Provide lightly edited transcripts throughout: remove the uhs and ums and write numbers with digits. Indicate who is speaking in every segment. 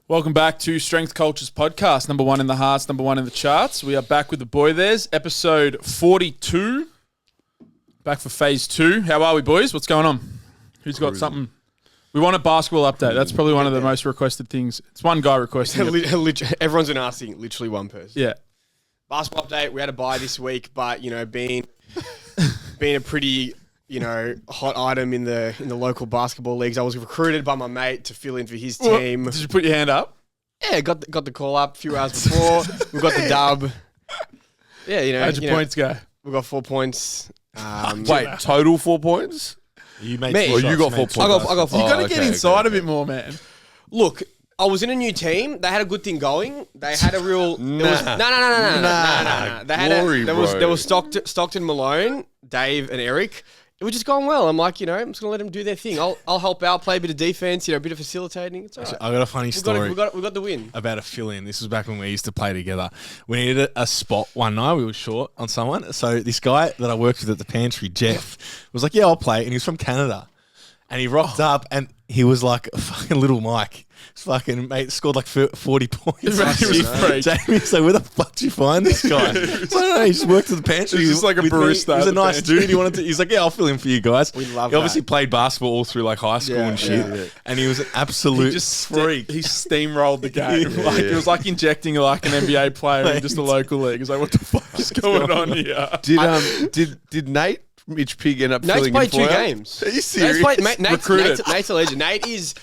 Speaker 1: Welcome back to Strength Cultures Podcast, number one in the hearts, number one in the charts. We are back with the boy there's, episode 42. Back for phase 2. How are we, boys? What's going on? Who's got something? We want a basketball update. That's probably one of the most requested things. It's one guy requesting it.
Speaker 2: Everyone's been asking, literally one person.
Speaker 1: Yeah.
Speaker 2: Basketball update, we had a bye this week, but, you know, being a pretty... hot item in the local basketball leagues. I was recruited by my mate to fill in for his team.
Speaker 1: Did you put your hand up?
Speaker 2: Yeah, got the call up a few hours before. We got the dub. Yeah,
Speaker 1: How'd your points go?
Speaker 2: We got 4 points.
Speaker 3: Wait, total 4 points?
Speaker 2: You
Speaker 3: made me. Or you got 4 points?
Speaker 2: I got 4.
Speaker 1: You got to get inside a bit more, man.
Speaker 2: Look, I was in a new team. They had a good thing going. They had a real... No. There was Stockton, Malone, Dave, and Eric. It was just going well. I'm like, I'm just going to let them do their thing. I'll help out, play a bit of defense, a bit of facilitating. It's all right.
Speaker 4: I got a funny story.
Speaker 2: We got the win.
Speaker 4: About a fill-in. This was back when we used to play together. We needed a spot one night. We were short on someone. So this guy that I worked with at the pantry, Jeff, was like, yeah, I'll play. And he was from Canada. And he rocked up and he was like a fucking little Mike. His fucking mate scored like 40 points.
Speaker 1: He was
Speaker 4: Jamie's like, where the fuck did you find this guy? So, I don't know, he just worked at the pantry.
Speaker 1: He's just like a barista.
Speaker 4: He was a nice dude. He's like, yeah, I'll fill in for you guys.
Speaker 2: We love
Speaker 4: He obviously played basketball all through like high school and shit. Yeah. And he was an absolute freak.
Speaker 1: He steamrolled the game. It was like injecting like an NBA player in just a local league. He's like, what the fuck is going on here?
Speaker 3: Did Nate Mitch Pig end up
Speaker 2: Nate's
Speaker 3: filling
Speaker 2: played
Speaker 3: in for
Speaker 2: 2
Speaker 3: you?
Speaker 2: games.
Speaker 3: Are you serious?
Speaker 2: Nate's a legend. Nate is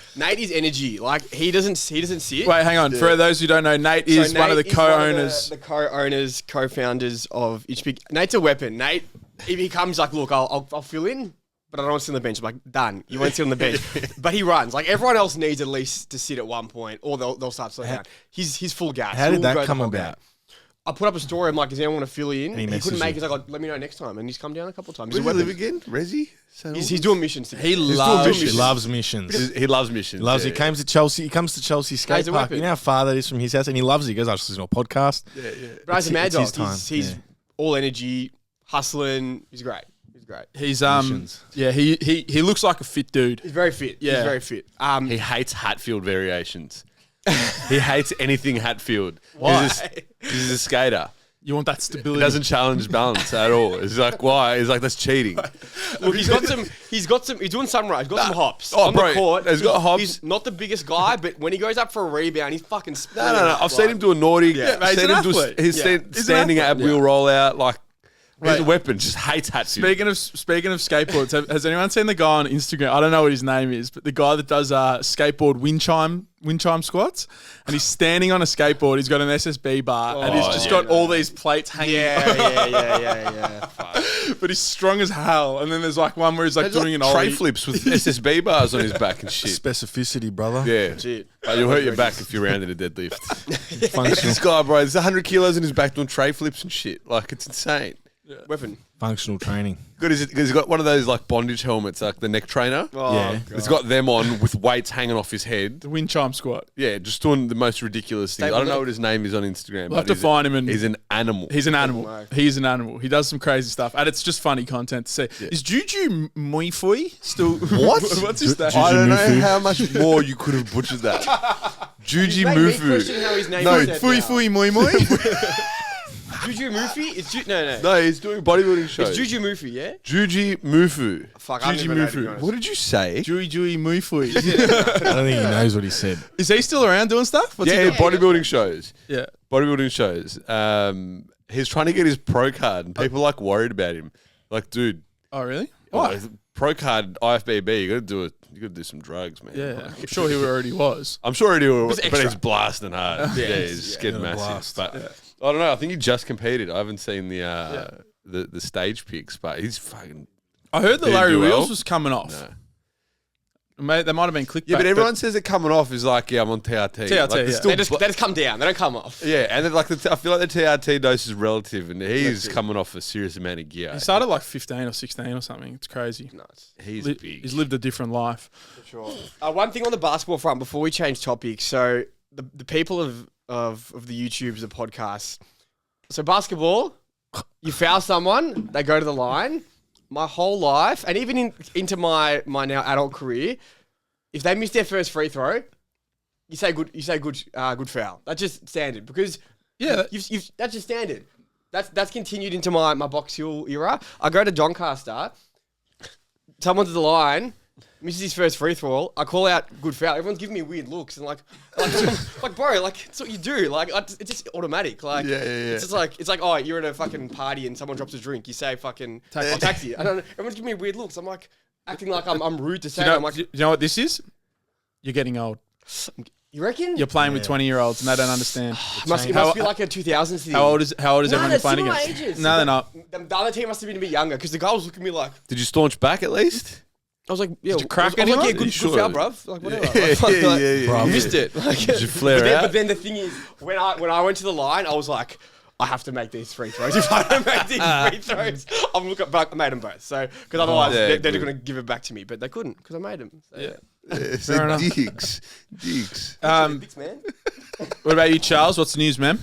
Speaker 2: energy. Like he doesn't sit.
Speaker 1: Wait, hang on. Yeah. For those who don't know, Nate is one of the co-owners.
Speaker 2: The co-owners, co-founders of Itch Pig. Nate's a weapon. Nate, if he comes like, look, I'll fill in, but I don't want to sit on the bench. I'm like, done. You won't sit on the bench. But he runs. Like everyone else needs at least to sit at one point, or they'll start slowing down. He's full gas.
Speaker 4: How did that come about?
Speaker 2: I put up a story. I'm like, does anyone want to fill in? He couldn't make it. He's like, let me know next time. And he's come down a couple of times.
Speaker 3: Where does he live again? Resi?
Speaker 2: He's doing missions.
Speaker 4: He loves missions.
Speaker 3: He loves missions.
Speaker 4: He comes to Chelsea. He comes to Chelsea skate park. You know how far that is from his house, and he loves it. He goes, I just listen to a podcast.
Speaker 2: Yeah. But he's a mad dog. He's all energy, hustling. He's great.
Speaker 1: He's he looks like a fit dude.
Speaker 2: He's very fit.
Speaker 1: Yeah.
Speaker 2: He's very fit.
Speaker 3: He hates Hatfield variations. He hates anything Hatfield.
Speaker 1: Why?
Speaker 3: He's a skater.
Speaker 1: You want that stability.
Speaker 3: He doesn't challenge balance at all. It's like, why? He's like, that's cheating.
Speaker 2: Look, he's doing sunrise. He's got some hops.
Speaker 3: Oh,
Speaker 2: on
Speaker 3: bro,
Speaker 2: the court.
Speaker 3: he's got hops.
Speaker 2: He's not the biggest guy, but when he goes up for a rebound, he's fucking
Speaker 3: No. I've seen him do a naughty.
Speaker 1: Yeah, mate, he's an athlete.
Speaker 3: He's standing at wheel rollout. Like, he's a weapon. Just hates Hatfield.
Speaker 1: Speaking of skateboards, has anyone seen the guy on Instagram? I don't know what his name is, but the guy that does skateboard wind chime squats, and he's standing on a skateboard. He's got an SSB bar, and he's just got all these plates hanging.
Speaker 2: Yeah.
Speaker 1: But he's strong as hell. And then there's like one where he's like doing an
Speaker 3: tray
Speaker 1: ollie.
Speaker 3: flips with SSB bars on his back and shit.
Speaker 4: Specificity, brother.
Speaker 3: Yeah.
Speaker 2: Shit.
Speaker 3: You'll hurt your back if you're rounded a deadlift. This guy, bro, there's 100 kilos in his back doing tray flips and shit. Like, it's insane.
Speaker 2: Yeah. Weapon.
Speaker 4: Functional training.
Speaker 3: Good, is it? Because he's got one of those like bondage helmets, like the neck trainer.
Speaker 2: Oh,
Speaker 4: yeah.
Speaker 2: God.
Speaker 3: He's got them on with weights hanging off his head.
Speaker 1: The wind chime squat.
Speaker 3: Yeah, just doing the most ridiculous things. I don't know what his name is on Instagram.
Speaker 1: We'll have to find him.
Speaker 3: He's an animal.
Speaker 1: He's an animal. He's an animal. He does some crazy stuff, and it's just funny content to see. Yeah. Is Juju Muifui still?
Speaker 3: What?
Speaker 1: What's his name?
Speaker 3: I don't know how much more you could have butchered that. Juju Mufu.
Speaker 1: Fui Mui Mui.
Speaker 2: Juju Mufi?
Speaker 3: No, he's doing bodybuilding shows.
Speaker 2: It's Juju Mufi, yeah?
Speaker 3: Juju Mufu.
Speaker 2: Fuck, I don't even know.
Speaker 3: What did you say?
Speaker 1: Jui Muifui.
Speaker 4: I don't think he knows what he said.
Speaker 1: Is he still around doing stuff?
Speaker 3: Bodybuilding shows.
Speaker 1: Yeah.
Speaker 3: Bodybuilding shows. He's trying to get his pro card, and people are like worried about him. Like, dude.
Speaker 1: Oh, really?
Speaker 3: Why? Pro card IFBB, you got to do it. You got to do some drugs, man.
Speaker 1: Yeah, like, I'm sure he already was.
Speaker 3: I'm sure he was, but he's blasting hard. he's getting massive.
Speaker 4: Blast.
Speaker 3: But I don't know. I think he just competed. I haven't seen the stage pics, but he's fucking.
Speaker 1: I heard the Larry Wheels was coming off.
Speaker 3: No.
Speaker 1: Mate, that might have been clickbait.
Speaker 3: Yeah, but everyone says they're coming off is like, I'm on TRT.
Speaker 2: They just come down. They don't come off.
Speaker 3: Yeah, and I feel like the TRT dose is relative, and he's coming off a serious amount of gear.
Speaker 1: He started like 15 or 16 or something. It's crazy.
Speaker 2: Nuts.
Speaker 3: He's big.
Speaker 1: He's lived a different life.
Speaker 2: For sure. One thing on the basketball front before we change topics. So the people of the YouTubes, the podcasts. So basketball, you foul someone, they go to the line. My whole life, and even into my now adult career, if they miss their first free throw, You say good foul. That's just standard because that's just standard. That's continued into my Box Hill era. I go to Doncaster. Someone's at the line, misses his first free throw. I call out good foul. Everyone's giving me weird looks and like bro, like it's what you do. Like it's just automatic. Like it's just like oh, you're at a fucking party and someone drops a drink. You say fucking taxi. I don't know. Everyone's giving me weird looks. I'm like acting like I'm rude to say. I'm like,
Speaker 1: you know what this is? You're getting old.
Speaker 2: You reckon?
Speaker 1: You're playing with 20-year-olds and they don't understand.
Speaker 2: It must be like a 2000s thing.
Speaker 1: How old is everyone you're playing
Speaker 2: similar
Speaker 1: against?
Speaker 2: ages.
Speaker 1: No, they're not.
Speaker 2: The other team must have been a bit younger because the guy was looking at me like.
Speaker 3: Did you staunch back at least?
Speaker 2: I was like, yeah,
Speaker 1: you crack
Speaker 2: I was like,
Speaker 1: anyone?
Speaker 2: yeah, good foul, bruv. Like whatever.
Speaker 3: Yeah.
Speaker 2: You missed it. Like,
Speaker 3: Did you flare out?
Speaker 2: But then the thing is, when I went to the line, I was like, I have to make these free throws. If I don't make these free throws, I'm looking. But I made them both. So because otherwise they're going to give it back to me. But they couldn't because I made them. So, yeah.
Speaker 1: Fair enough.
Speaker 3: Digs.
Speaker 2: Thanks, man.
Speaker 1: What about you, Charles? What's the news, man?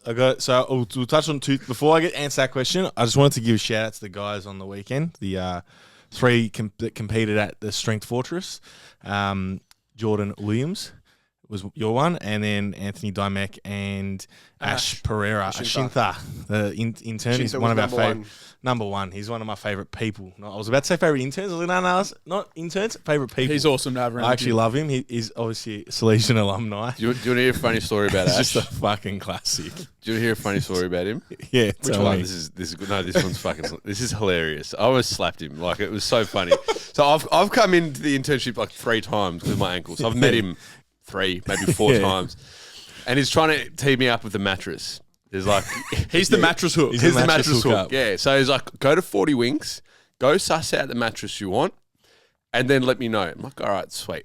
Speaker 4: We'll touch on two. Before I answer that question, I just wanted to give a shout out to the guys on the weekend. The three that competed at the Strength Fortress. Jordan Williams was your one, and then Anthony Dymek and Ash Pereira. Ashintha, the intern, is one of our favorite. Number one. He's one of my favourite people. I was about to say favourite interns. I was like, no, not interns, favourite people.
Speaker 1: He's awesome to have around.
Speaker 4: I actually love him. He's obviously a Salesian alumni.
Speaker 3: Do you want to hear a funny story about Ash?
Speaker 4: It's just a fucking classic.
Speaker 3: Do you want to hear a funny story about him?
Speaker 4: Yeah.
Speaker 3: Which one? This is good. No, this one's fucking. This is hilarious. I almost slapped him. Like it was so funny. So I've come into the internship like 3 times with my ankles. I've met him 3, maybe 4 times, and he's trying to tee me up with the mattress. There's like
Speaker 1: he's the mattress hook.
Speaker 3: He's the mattress hook. Yeah. So he's like, go to 40 Winks, go suss out the mattress you want, and then let me know. I'm like, all right, sweet.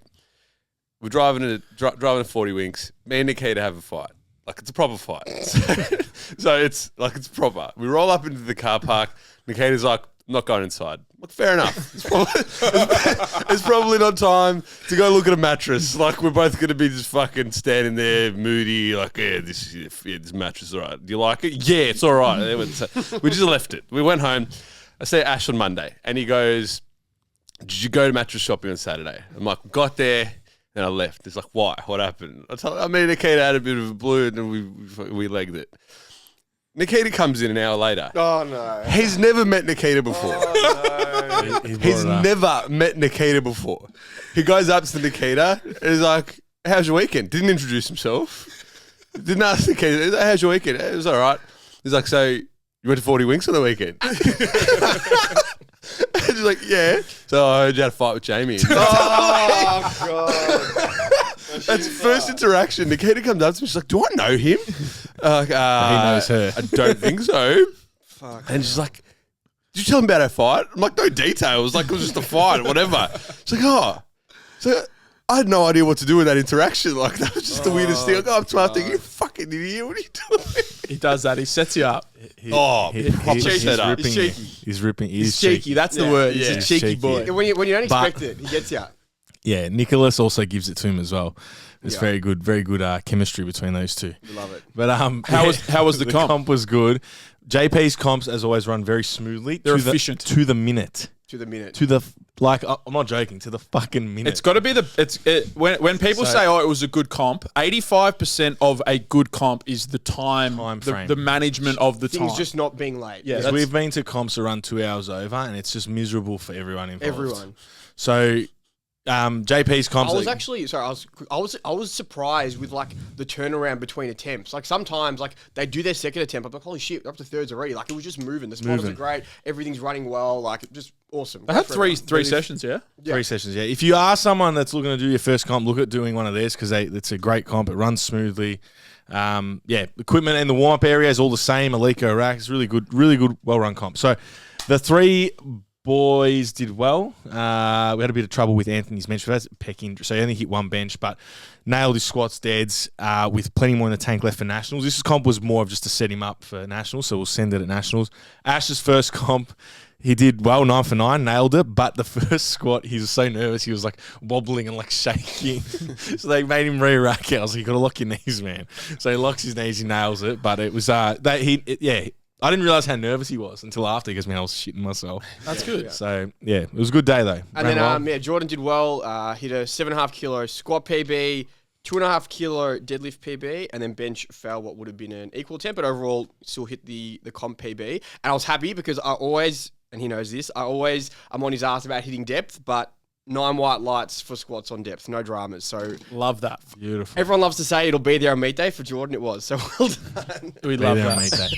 Speaker 3: We're driving to 40 Winks. Me and Nikita have a fight. Like it's a proper fight. So it's like it's proper. We roll up into the car park. Nikita's like, I'm not going inside. Like, fair enough. It's probably not time to go look at a mattress. Like, we're both going to be just fucking standing there, moody, like, this mattress is all right. Do you like it? Yeah, it's all right. We just left it. We went home. I see Ash on Monday, and he goes, did you go to mattress shopping on Saturday? I'm like, got there, and I left. He's like, why? What happened? I mean, Nikita had a bit of a blue, and we legged it. Nikita comes in an hour later.
Speaker 2: Oh, no.
Speaker 3: He's never met Nikita before.
Speaker 2: Oh, no.
Speaker 3: He's never met Nikita before. He goes up to Nikita and he's like, how's your weekend? Didn't introduce himself. Didn't ask Nikita, he's like, how's your weekend? It was all right. He's like, so you went to 40 Winks on the weekend? And she's like, yeah. So I heard you had a fight with Jamie.
Speaker 2: Oh, God.
Speaker 3: That's first interaction. Nikita comes up to me. She's like, do I know him?
Speaker 4: He knows her.
Speaker 3: I don't think so.
Speaker 2: Fuck.
Speaker 3: And she's like, did you tell him about our fight? I'm like, no details. Like, it was just a fight, whatever. She's like, oh. So I had no idea what to do with that interaction. Like, that was just the weirdest thing. I go up to him, I'm thinking, you fucking idiot. What are you doing?
Speaker 1: He does that. He sets you up.
Speaker 3: He's
Speaker 4: ripping. He's
Speaker 1: cheeky. That's the word. He's a cheeky boy.
Speaker 2: When you don't expect it, he gets you.
Speaker 4: Yeah, Nicholas also gives it to him as well. It's very good chemistry between those two.
Speaker 2: We love it.
Speaker 4: But
Speaker 1: how was the comp?
Speaker 4: The comp was good. JP's comps, as always, run very smoothly.
Speaker 1: They're efficient
Speaker 4: To the minute. I'm not joking. To the fucking minute.
Speaker 1: It's got to be when people say, "Oh, it was a good comp." 85% of a good comp is the time frame, the management of the time.
Speaker 2: Things just not being late.
Speaker 1: Yeah,
Speaker 4: we've been to comps that run 2 hours over, and it's just miserable for everyone involved.
Speaker 2: Everyone.
Speaker 4: So. JP's comps.
Speaker 2: I was actually I was surprised with like the turnaround between attempts. Like sometimes like they do their second attempt. I'm like, holy shit, they're up to thirds already. Like it was just moving. The spotters are great. Everything's running well. Like just awesome.
Speaker 1: They had three sessions, yeah?
Speaker 4: 3 sessions, yeah. If you are someone that's looking to do your first comp, look at doing one of theirs because it's a great comp. It runs smoothly. Equipment and the warm up area is all the same. Alico rack. It's really good, well run comp. So the 3 boys did well. We had a bit of trouble with Anthony's bench. That's pec injury, so he only hit 1 bench, but nailed his squats, deads, with plenty more in the tank left for nationals. This comp was more of just to set him up for nationals, so we'll send it at nationals. Ash's first comp, he did well, 9 for 9, nailed it, but the first squat, he was so nervous, he was like wobbling and like shaking. So they made him re-rack it. I was like, you got to lock your knees, man. So he locks his knees, he nails it, but it was, I didn't realize how nervous he was until after because, man, I was shitting myself.
Speaker 1: That's good.
Speaker 2: Yeah.
Speaker 4: So, yeah, it was a good day, though.
Speaker 2: And then, Jordan did well. Hit a 7.5 kilo squat PB, 2.5 kilo deadlift PB, and then bench fell what would have been an equal attempt, but overall still hit the comp PB. And I was happy because I always, and he knows this, I'm on his ass about hitting depth, but 9 white lights for squats on depth, no dramas. So
Speaker 1: Love that.
Speaker 4: Beautiful.
Speaker 2: everyone loves to say it'll be there on meet day. For Jordan, it was. So well done.
Speaker 1: We love
Speaker 4: There,
Speaker 1: that.
Speaker 4: mate, that.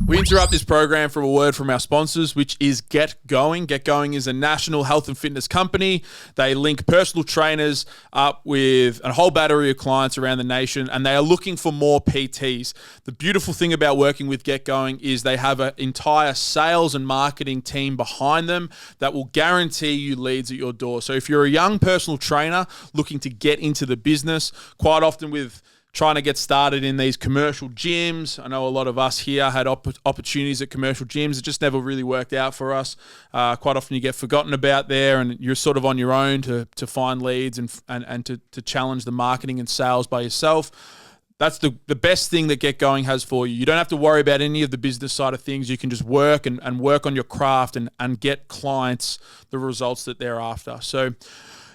Speaker 1: We interrupt this program for a word from our sponsors, which is Get Going. Get Going is a national health and fitness company. They link personal trainers up with a whole battery of clients around the nation, and they are looking for more PTs. The beautiful thing about working with Get Going is they have an entire sales and marketing team behind them that will guarantee you leads at your door. So if you're a young personal trainer looking to get into the business, quite often with trying to get started in these commercial gyms. I know a lot of us here had opportunities at commercial gyms. It just never really worked out for us. Quite often you get forgotten about there and you're sort of on your own to find leads and to challenge the marketing and sales by yourself. That's the best thing that Get Going has for you. You don't have to worry about any of the business side of things. You can just work and work on your craft and get clients the results that they're after. So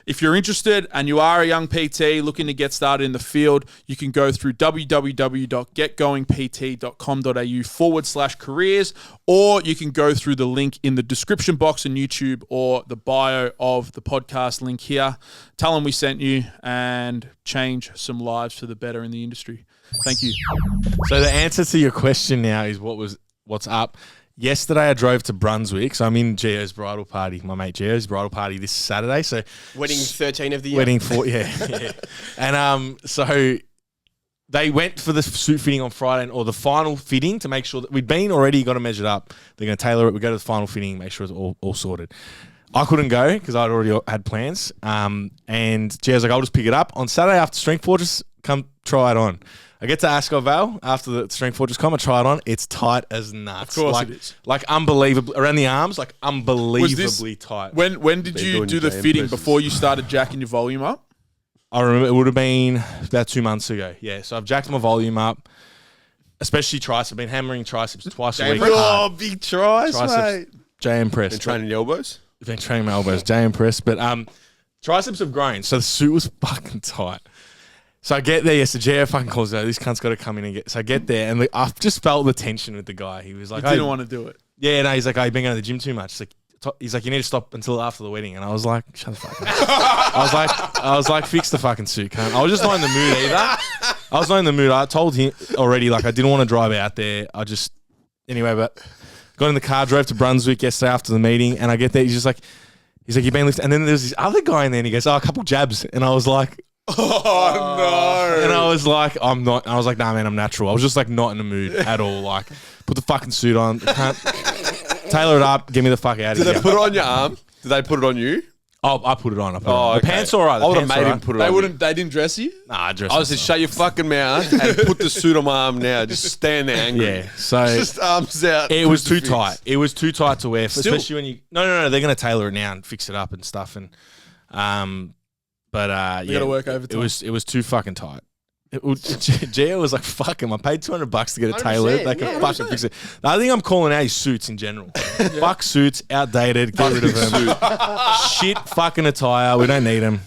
Speaker 1: if you're interested and you are a young PT looking to get started in the field, you can go through www.getgoingpt.com.au/careers, or you can go through the link in the description box on YouTube or the bio of the podcast link here. Tell them we sent you and change some lives for the better in the industry. Thank you.
Speaker 4: So the answer to your question now is what's up. Yesterday I drove to Brunswick, so I'm in Gio's bridal party, my mate Gio's bridal party this Saturday. So
Speaker 2: Wedding 13 of the year.
Speaker 4: wedding 4, yeah. And so they went for the suit fitting on Friday, or the final fitting, to make sure that we'd been already got it measured up. They're going to tailor it. We go to the final fitting, make sure it's all sorted. I couldn't go because I'd already had plans. And Gio's like, I'll just pick it up on Saturday after Strength Fortress. Come try it on. I get to Ascot Vale after the Strength Fortress I try it on. It's tight as nuts.
Speaker 1: Of course
Speaker 4: like,
Speaker 1: it is.
Speaker 4: Like unbelievable. Around the arms, like unbelievably tight.
Speaker 1: When did
Speaker 3: They're
Speaker 1: you
Speaker 3: doing
Speaker 1: do the
Speaker 3: jam
Speaker 1: fitting
Speaker 3: presses.
Speaker 1: before you started jacking your volume up?
Speaker 4: I remember it would have been about 2 months ago. Yeah, so I've jacked my volume up, especially triceps. I've been hammering triceps twice a week.
Speaker 3: Oh, big tries,
Speaker 4: Triceps, JM press.
Speaker 3: Been training your elbows?
Speaker 4: Been training my elbows, JM press. But triceps have grown, so the suit was fucking tight. So I get there, yes, the GF fucking calls out, this cunt's got to come in and get. So I get there, and I just felt the tension with the guy. He was like,
Speaker 1: You didn't want to do it.
Speaker 4: yeah, no, he's like, you've been going to the gym too much. He's like, you need to stop until after the wedding. And I was like, shut the fuck up. I was like, fix the fucking suit, cunt. I was just not in the mood either. I was not in the mood. I told him already, like, I didn't want to drive out there. Anyway, but got in the car, drove to Brunswick yesterday after the meeting, and I get there, he's like, you've been lifting. And then there's this other guy in there, and he goes, a couple jabs. And I was like,
Speaker 1: Oh, no.
Speaker 4: and I was like, I'm not. I was like, nah, man, I'm natural. I was just like not in the mood at all. Like, put the fucking suit on, tailor it up, get me the fuck out of
Speaker 3: Did
Speaker 4: here.
Speaker 3: they put it on your arm? Did they put it on you?
Speaker 4: Oh, I put it on. The
Speaker 3: okay.
Speaker 4: pants all right.
Speaker 3: I would have made him put it on.
Speaker 1: They didn't dress you?
Speaker 4: Nah, I dressed
Speaker 3: I was just shut your fucking mouth and put the suit on my arm now. Just stand there angry.
Speaker 4: Yeah, so
Speaker 3: Just arms out.
Speaker 4: it was too
Speaker 3: crucifix.
Speaker 4: tight. It was too tight to wear, especially when you. No. They're gonna tailor it now and fix it up and stuff. And yeah,
Speaker 1: gotta work overtime.
Speaker 4: It was too fucking tight. Gio was like, "Fuck him! I paid $200 to get it
Speaker 2: 100%,
Speaker 4: tailored. They can
Speaker 2: yeah,
Speaker 4: fucking fix it." The other thing I'm calling out is suits in general. Fuck suits, outdated. Get rid of them. Shit, fucking attire. We don't need them.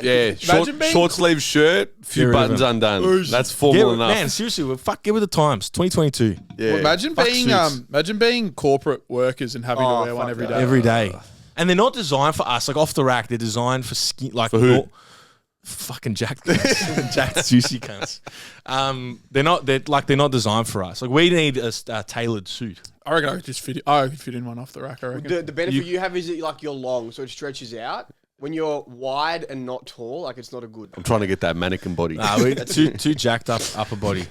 Speaker 3: Yeah, short sleeve shirt, few
Speaker 4: Get rid of
Speaker 3: buttons
Speaker 4: them.
Speaker 3: undone. That's formal enough.
Speaker 4: Man, seriously, get with the times. 2022.
Speaker 3: Yeah.
Speaker 1: Well, imagine
Speaker 4: Fuck
Speaker 1: being corporate workers and having to wear one
Speaker 2: fuck
Speaker 1: every
Speaker 2: that.
Speaker 1: day.
Speaker 4: Every day. And they're not designed for us. Like off the rack, they're designed for skin. Like
Speaker 3: For who?
Speaker 4: Fucking jacked, jacked juicy cunts. They're not designed for us. Like we need a tailored suit.
Speaker 1: I reckon I could just fit in one off the rack. I reckon.
Speaker 2: The benefit you have is that like you're long, so it stretches out. When you're wide and not tall, like it's not a good.
Speaker 3: I'm trying to get that mannequin body.
Speaker 4: Nah, we too jacked up upper body,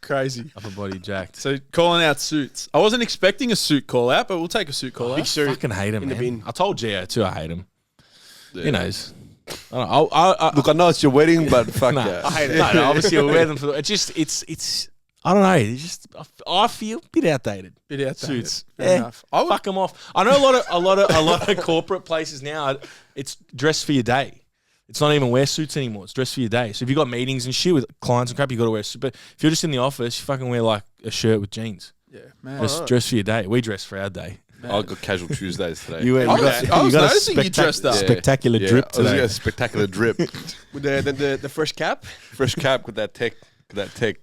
Speaker 1: Crazy.
Speaker 4: upper body jacked.
Speaker 1: So calling out suits. I wasn't expecting a suit call out, but we'll take a suit call
Speaker 2: Big
Speaker 1: out.
Speaker 2: suit.
Speaker 4: Fucking hate him,
Speaker 2: in the
Speaker 4: man.
Speaker 2: bin.
Speaker 4: I told Gio too. I hate him.
Speaker 3: Yeah.
Speaker 4: He knows. I don't know.
Speaker 3: Look, I know it's your wedding, but fuck
Speaker 4: Nah.
Speaker 3: yeah.
Speaker 2: I hate it.
Speaker 4: No, obviously we'll wear them for. It's. I don't know. It's just I feel a bit outdated.
Speaker 1: Bit outdated.
Speaker 4: Suits.
Speaker 1: Fair
Speaker 4: Yeah.
Speaker 1: enough. I would,
Speaker 4: Fuck them off. I know a lot of corporate places now. It's dress for your day. It's not even wear suits anymore. It's dress for your day. So if you got meetings and shit with clients and crap, you got to wear a suit. But if you're just in the office, you fucking wear like a shirt with jeans.
Speaker 1: yeah, man.
Speaker 4: Just dress for your day. We dress for our day.
Speaker 3: I got casual Tuesdays today.
Speaker 4: You
Speaker 1: I was noticing you dressed up.
Speaker 4: Spectacular
Speaker 3: Yeah,
Speaker 4: drip
Speaker 3: I was
Speaker 4: today.
Speaker 3: a spectacular drip.
Speaker 2: With the fresh cap.
Speaker 3: Fresh cap with that tech.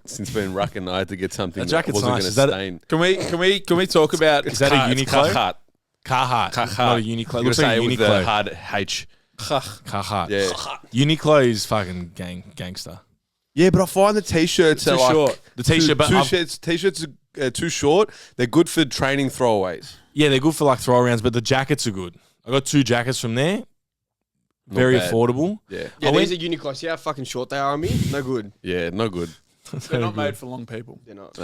Speaker 3: Since being rucking, I had to get something
Speaker 4: That
Speaker 3: that
Speaker 4: jacket's
Speaker 3: wasn't
Speaker 4: nice.
Speaker 3: going
Speaker 4: Is
Speaker 3: to
Speaker 4: that
Speaker 3: stain.
Speaker 1: Can we talk about?
Speaker 4: Is that a Uniqlo?
Speaker 3: Carhartt.
Speaker 4: Carhartt. Not a Uniqlo.
Speaker 3: You
Speaker 4: Looks
Speaker 3: say
Speaker 4: like a
Speaker 3: it with the
Speaker 4: Uniqlo.
Speaker 3: hard H.
Speaker 4: Carhartt.
Speaker 3: Yeah.
Speaker 4: Uniqlo is fucking gangster.
Speaker 3: Yeah, but I find the t-shirts are
Speaker 1: Too
Speaker 3: like
Speaker 1: short.
Speaker 4: The t-shirt, but
Speaker 3: T-shirts are too short. They're good for training throwaways.
Speaker 4: yeah, they're good for like throw rounds, but the jackets are good. I got 2 jackets from there. Very
Speaker 3: bad.
Speaker 4: affordable.
Speaker 3: Yeah.
Speaker 2: Yeah,
Speaker 4: I
Speaker 2: these
Speaker 4: went-
Speaker 2: are Uniqlo. See how fucking short they are on me? No good.
Speaker 3: Yeah, no good.
Speaker 1: They're not made for long people.
Speaker 2: They're not.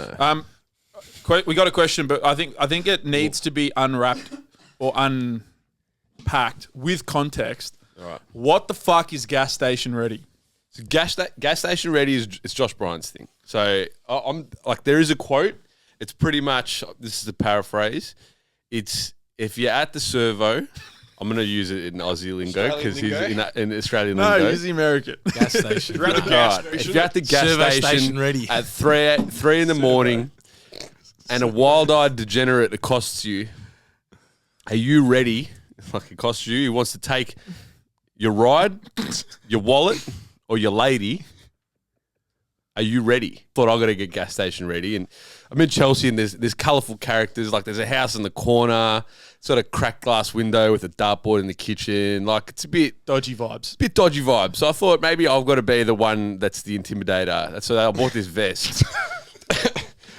Speaker 1: We got a question, but I think it needs to be unwrapped or unpacked with context.
Speaker 3: All right.
Speaker 1: What the fuck is gas station ready?
Speaker 3: So gas station ready is Josh Bryant's thing. So I'm like, there is a quote. It's pretty much, this is a paraphrase. It's, if you're at the servo, I'm going to use it in Aussie lingo because he's in Australian
Speaker 1: No,
Speaker 3: lingo.
Speaker 1: use the American.
Speaker 4: Gas station.
Speaker 1: You're at the
Speaker 3: All
Speaker 1: gas
Speaker 3: right, if
Speaker 1: station.
Speaker 3: you're at the gas
Speaker 4: Servo
Speaker 3: station,
Speaker 4: station ready.
Speaker 3: at 3 in the morning and a wild-eyed degenerate accosts you, are you ready? Like, accosts you, he wants to take your ride, your wallet, or your lady. Are you ready? Thought I got to get gas station ready, and I'm in Chelsea, and there's colourful characters. Like, there's a house in the corner, sort of cracked glass window with a dartboard in the kitchen. Like, it's a bit
Speaker 1: Dodgy vibes.
Speaker 3: dodgy vibe. So I thought maybe I've got to be the one that's the intimidator. So I bought this vest.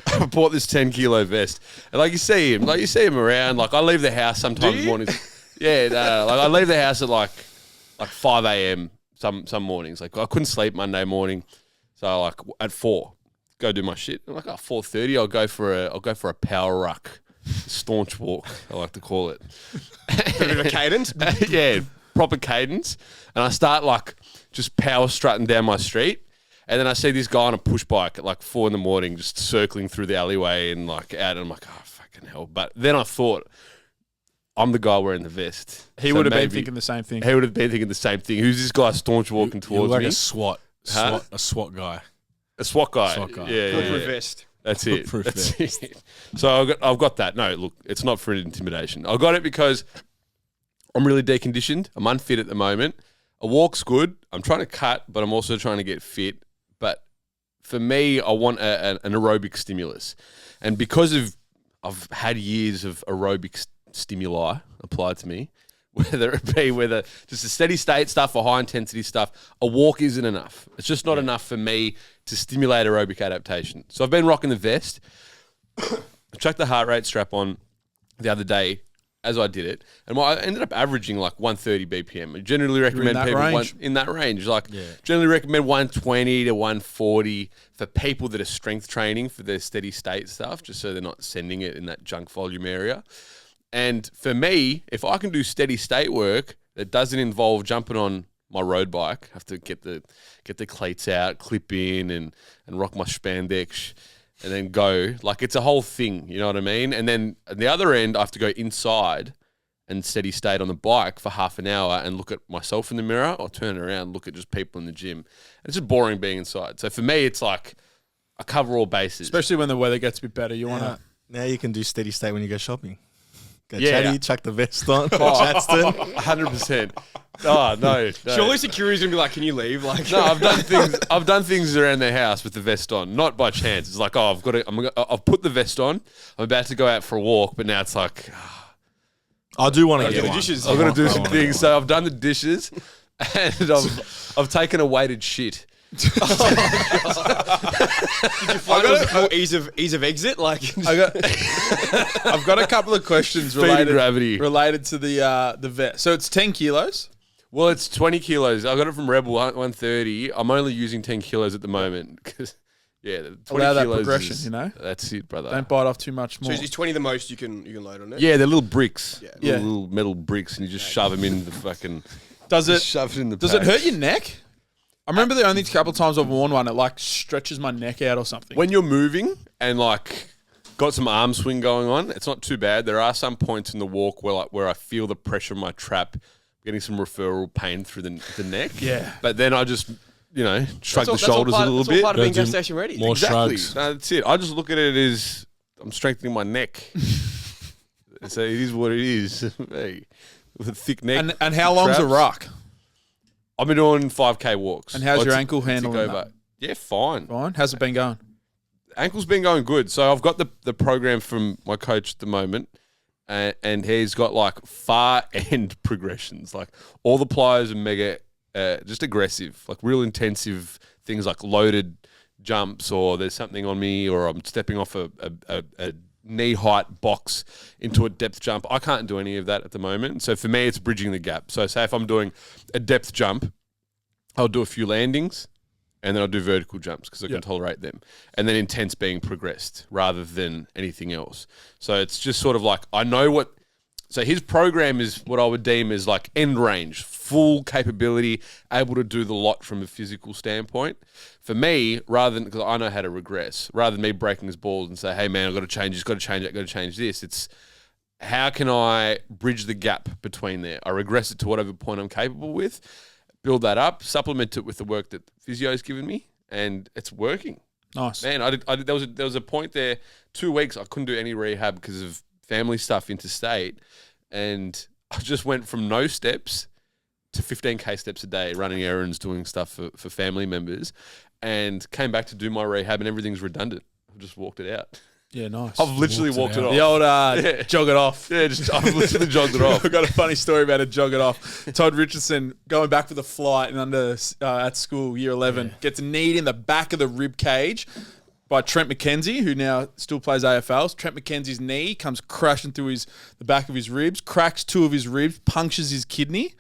Speaker 3: I bought this 10-kilo vest, and like you see him around. Like, I leave the house sometimes mornings. Yeah, no, like I leave the house at like 5 a.m. some mornings. Like, I couldn't sleep Monday morning. So like at 4, go do my shit. I'm like, 4:30, I'll go for a power ruck, staunch walk, I like to call it.
Speaker 2: Bit of a cadence.
Speaker 3: Yeah, proper cadence. And I start like just power strutting down my street. And then I see this guy on a push bike at like 4 in the morning, just circling through the alleyway and like out. And I'm like, oh fucking hell. But then I thought, I'm the guy wearing the vest.
Speaker 1: He
Speaker 3: So
Speaker 1: would have been
Speaker 3: maybe-
Speaker 1: thinking the same thing.
Speaker 3: He would have been thinking the same thing. Who's this guy staunch walking
Speaker 4: You're
Speaker 3: towards
Speaker 4: like
Speaker 3: me?
Speaker 4: a SWAT.
Speaker 3: Huh?
Speaker 4: A SWAT guy.
Speaker 3: A SWAT guy.
Speaker 4: SWAT guy.
Speaker 3: Yeah,
Speaker 2: Bulletproof
Speaker 3: yeah.
Speaker 2: vest.
Speaker 3: That's it.
Speaker 4: Bulletproof
Speaker 3: That's it. So I've got that. No, look, it's not for intimidation. I got it because I'm really deconditioned. I'm unfit at the moment. A walk's good. I'm trying to cut, but I'm also trying to get fit. But for me, I want an aerobic stimulus. And because I've had years of aerobic stimuli applied to me, whether it be just a steady state stuff or high intensity stuff, a walk isn't enough. It's just not enough for me to stimulate aerobic adaptation. So I've been rocking the vest. I chucked the heart rate strap on the other day as I did it, and I ended up averaging like 130 BPM. I generally recommend
Speaker 1: that
Speaker 3: people
Speaker 1: range.
Speaker 3: in that range. Like, generally recommend 120 to 140 for people that are strength training for their steady state stuff, just so they're not sending it in that junk volume area. And for me, if I can do steady state work that doesn't involve jumping on my road bike, I have to get the cleats out, clip in, and rock my spandex, and then go. Like, it's a whole thing, you know what I mean? And then at the other end, I have to go inside and steady state on the bike for half an hour and look at myself in the mirror, or turn around and look at just people in the gym. It's just boring being inside. So for me, it's like I cover all bases.
Speaker 1: Especially when the weather gets a bit better. You want to...
Speaker 4: Now you can do steady state when you go shopping. Go
Speaker 3: Yeah.
Speaker 4: chatty, chuck the vest on. Chatston.
Speaker 3: 100%. Oh, no.
Speaker 2: Surely security's gonna be like, can you leave? Like,
Speaker 3: No, I've done things around the house with the vest on, not by chance. It's like, oh, I've put the vest on. I'm about to go out for a walk, but now it's like,
Speaker 4: I do want to
Speaker 2: do
Speaker 4: get
Speaker 2: the
Speaker 4: one.
Speaker 2: dishes.
Speaker 3: I've got to do
Speaker 4: I
Speaker 3: some
Speaker 4: wanna
Speaker 3: things.
Speaker 4: get
Speaker 3: So I've done the dishes, and I've taken a weighted shit.
Speaker 2: Did you find it was more ease of exit? Like,
Speaker 1: I've got a couple of questions
Speaker 3: Speed of gravity.
Speaker 1: related to the vest. So it's 10 kilos.
Speaker 3: Well, it's 20 kilos. I got it from Rebel 130. I'm only using 10 kilos at the moment because, yeah, the 20
Speaker 1: Allow that
Speaker 3: kilos
Speaker 1: progression,
Speaker 3: is-
Speaker 1: you know?
Speaker 3: That's it, brother.
Speaker 1: Don't bite off too much
Speaker 2: so
Speaker 1: more.
Speaker 2: is 20 the most you can load on it?
Speaker 3: Yeah, they're little bricks.
Speaker 2: Yeah.
Speaker 1: Yeah.
Speaker 3: Little metal bricks, and you just shove them in the fucking.
Speaker 1: Does it
Speaker 3: Shove it in the.
Speaker 1: does it
Speaker 3: pack.
Speaker 1: hurt your neck? I remember the only couple of times I've worn one, it like stretches my neck out or something.
Speaker 3: When you're moving and like got some arm swing going on, it's not too bad. There are some points in the walk where I feel the pressure of my trap, getting some referral pain through the neck.
Speaker 1: Yeah.
Speaker 3: But then I just, shrug the
Speaker 2: That's all
Speaker 3: shoulders
Speaker 2: part,
Speaker 3: a little
Speaker 2: that's all
Speaker 3: bit.
Speaker 2: part of being
Speaker 4: Go
Speaker 2: gas
Speaker 4: do
Speaker 2: station ready.
Speaker 4: more
Speaker 3: Exactly.
Speaker 4: shrugs.
Speaker 3: No, that's it. I just look at it as I'm strengthening my neck. So it is what it is. Hey, with a thick neck.
Speaker 1: And how long's a
Speaker 3: traps.
Speaker 1: ruck?
Speaker 3: I've been doing 5K walks.
Speaker 1: And how's
Speaker 3: Like,
Speaker 1: your
Speaker 3: to-
Speaker 1: ankle
Speaker 3: to tick
Speaker 1: handling
Speaker 3: over.
Speaker 1: that?
Speaker 3: Yeah, fine.
Speaker 1: Fine. How's it been going?
Speaker 3: Ankle's been going good. So I've got the program from my coach at the moment, and he's got like far end progressions. Like all the pliers are mega, just aggressive, like real intensive things like loaded jumps, or there's something on me, or I'm stepping off a knee height box into a depth jump. I can't do any of that at the moment. So for me, it's bridging the gap. So say if I'm doing a depth jump, I'll do a few landings, and then I'll do vertical jumps because I can tolerate them. And then intense being progressed rather than anything else. So it's just sort of like, I know what... So his program is what I would deem as like end range, full capability, able to do the lot from a physical standpoint. For me, rather than... Because I know how to regress. Rather than me breaking his balls and say, hey, man, I've got to change this, got to change that, got to change this. It's how can I bridge the gap between there? I regress it to whatever point I'm capable with, build that up, supplement it with the work that physio's given me, and it's working.
Speaker 1: Nice.
Speaker 3: Man, there was a point there, 2 weeks, I couldn't do any rehab because of family stuff interstate, and I just went from no steps to 15K steps a day, running errands, doing stuff for family members, and came back to do my rehab, and everything's redundant. I've just walked it out.
Speaker 1: Yeah, nice.
Speaker 3: I've literally walked it off.
Speaker 1: The old jog it off.
Speaker 3: Yeah, I've literally jogged it off.
Speaker 1: I've got a funny story about a jog it off. Todd Richardson going back for the flight and under at school, year 11, gets kneed in the back of the rib cage by Trent McKenzie, who now still plays AFL. Trent McKenzie's knee comes crashing through the back of his ribs, cracks 2 of his ribs, punctures his kidney.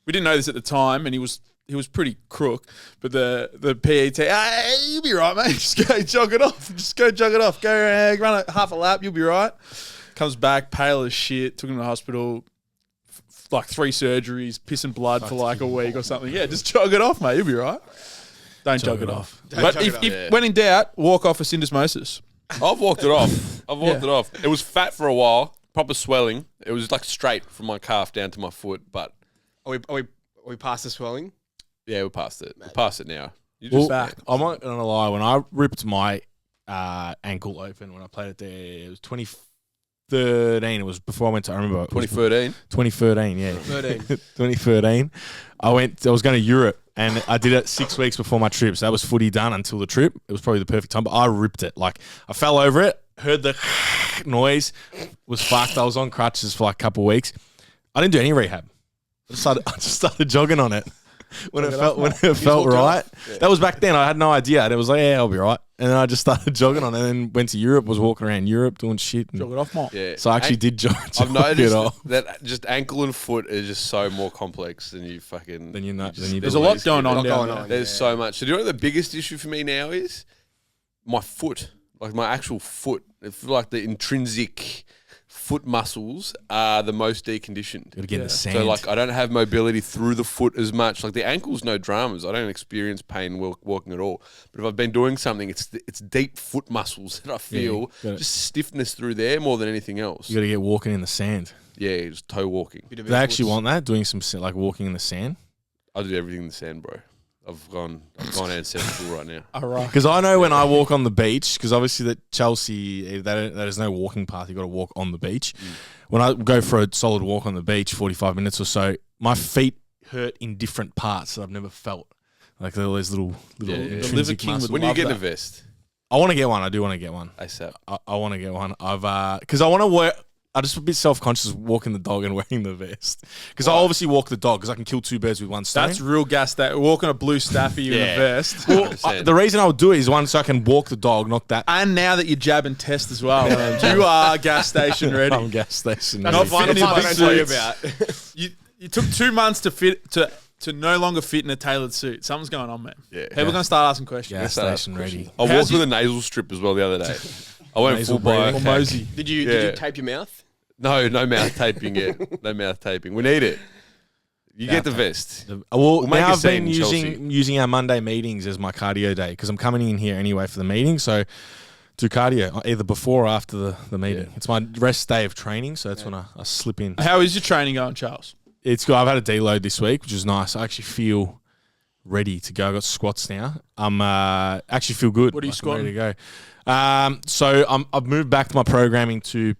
Speaker 1: We didn't know this at the time, and he was pretty crook. But the PET, hey, you'll be right, mate. Just go jog it off. Just go jog it off. Go run half a lap. You'll be right. Comes back pale as shit. Took him to the hospital. Like 3 surgeries, pissing blood for like a week or something. Yeah, just jog it off, mate. You'll be right. Don't jog it off. But if when in doubt, walk off with syndesmosis.
Speaker 3: I've walked it off. It off. It was fat for a while, proper swelling. It was like straight from my calf down to my foot, but
Speaker 2: Are we past the swelling?
Speaker 3: yeah, we're past it. We're past it now. You
Speaker 4: Well,
Speaker 3: just
Speaker 1: back.
Speaker 4: I'm not gonna lie. When I ripped my ankle open when I played it there, it was 2013. It was before I went to. I remember it was
Speaker 3: 2013.
Speaker 4: 2013. Yeah,
Speaker 2: 13.
Speaker 4: 2013. I was going to Europe, and I did it 6 weeks before my trip. So that was footy done until the trip. It was probably the perfect time. But I ripped it. Like I fell over it, heard the noise, was fucked. I was on crutches for like a couple of weeks. I didn't do any rehab. I just started jogging on it when it felt right.
Speaker 3: Yeah.
Speaker 4: That was back then. I had no idea. And it was like, yeah, I'll be right. And then I just started jogging on it, and then went to Europe, was walking around Europe doing shit. And
Speaker 1: Jog it off, mate.
Speaker 3: Yeah.
Speaker 4: so I actually did jog
Speaker 3: I've
Speaker 4: it
Speaker 3: noticed
Speaker 4: off.
Speaker 3: that just ankle and foot is just so more complex than you fucking.
Speaker 4: Then you know.
Speaker 1: There's a lot going on down there.
Speaker 3: There's so much. So do you know what the biggest issue for me now is? My foot, like my actual foot. I feel like the intrinsic foot muscles are the most deconditioned.
Speaker 4: Gotta get in the sand.
Speaker 3: So like I don't have mobility through the foot as much. Like the ankle's no dramas. I don't experience pain walking at all. But if I've been doing something, it's deep foot muscles that I feel,
Speaker 4: gotta-
Speaker 3: just stiffness through there more than anything else.
Speaker 4: You got to get walking in the sand.
Speaker 3: Yeah, just toe walking.
Speaker 4: They actually want that, doing some like walking in the sand.
Speaker 3: I do everything in the sand, bro. I've gone ancestral right now.
Speaker 1: All right.
Speaker 4: Because I know when I walk on the beach, because obviously that Chelsea, there's no walking path. You got to walk on the beach. When I go for a solid walk on the beach, 45 minutes or so, my feet hurt in different parts that I've never felt. Like all those little
Speaker 3: Yeah.
Speaker 1: The
Speaker 4: intrinsic
Speaker 1: Liver King
Speaker 4: muscles.
Speaker 1: would
Speaker 3: When are you
Speaker 1: love
Speaker 3: getting a
Speaker 1: that.
Speaker 3: vest?
Speaker 4: I want to get one. I do want to get one.
Speaker 3: ASAP.
Speaker 4: I want to get one. Because I want to wear. I'm just a bit self-conscious walking the dog and wearing the vest. Because I obviously walk the dog because I can kill 2 birds with one stone.
Speaker 1: That's real gas. That walking a blue staffy in a
Speaker 3: Yeah.
Speaker 1: vest.
Speaker 4: Well,
Speaker 3: 100%.
Speaker 4: the reason I would do it is one, so I can walk the dog, not that.
Speaker 1: And now that you jab and test as well, you are gas station ready.
Speaker 4: I'm gas station.
Speaker 1: Not
Speaker 4: ready.
Speaker 1: finding
Speaker 2: Final
Speaker 1: big
Speaker 2: part I don't tell you
Speaker 1: suits. You took 2 months to fit to no longer fit in a tailored suit. Something's going on, man.
Speaker 3: Yeah.
Speaker 1: People are going to start asking questions.
Speaker 4: Gas station ready.
Speaker 3: I
Speaker 1: How's
Speaker 3: walked with a nasal strip as well the other day. I went
Speaker 4: Nasal
Speaker 3: full
Speaker 4: breathing.
Speaker 3: bio.
Speaker 1: Or Mosey.
Speaker 2: Did you
Speaker 3: Yeah.
Speaker 2: tape your mouth?
Speaker 3: No mouth taping yet. No mouth taping. We need it. You get the vest.
Speaker 4: Well,
Speaker 3: make
Speaker 4: now
Speaker 3: a
Speaker 4: I've been
Speaker 3: scene,
Speaker 4: using our Monday meetings as my cardio day because I'm coming in here anyway for the meeting. So do cardio either before or after the meeting.
Speaker 3: Yeah.
Speaker 4: It's my rest day of training, so that's when I slip in.
Speaker 1: How is your training going, Charles?
Speaker 4: It's good. I've had a deload this week, which is nice. I actually feel ready to go. I got squats now. I'm actually feel good.
Speaker 1: What are you
Speaker 4: I'm ready
Speaker 1: squatting?
Speaker 4: to go. So I've moved back to my programming to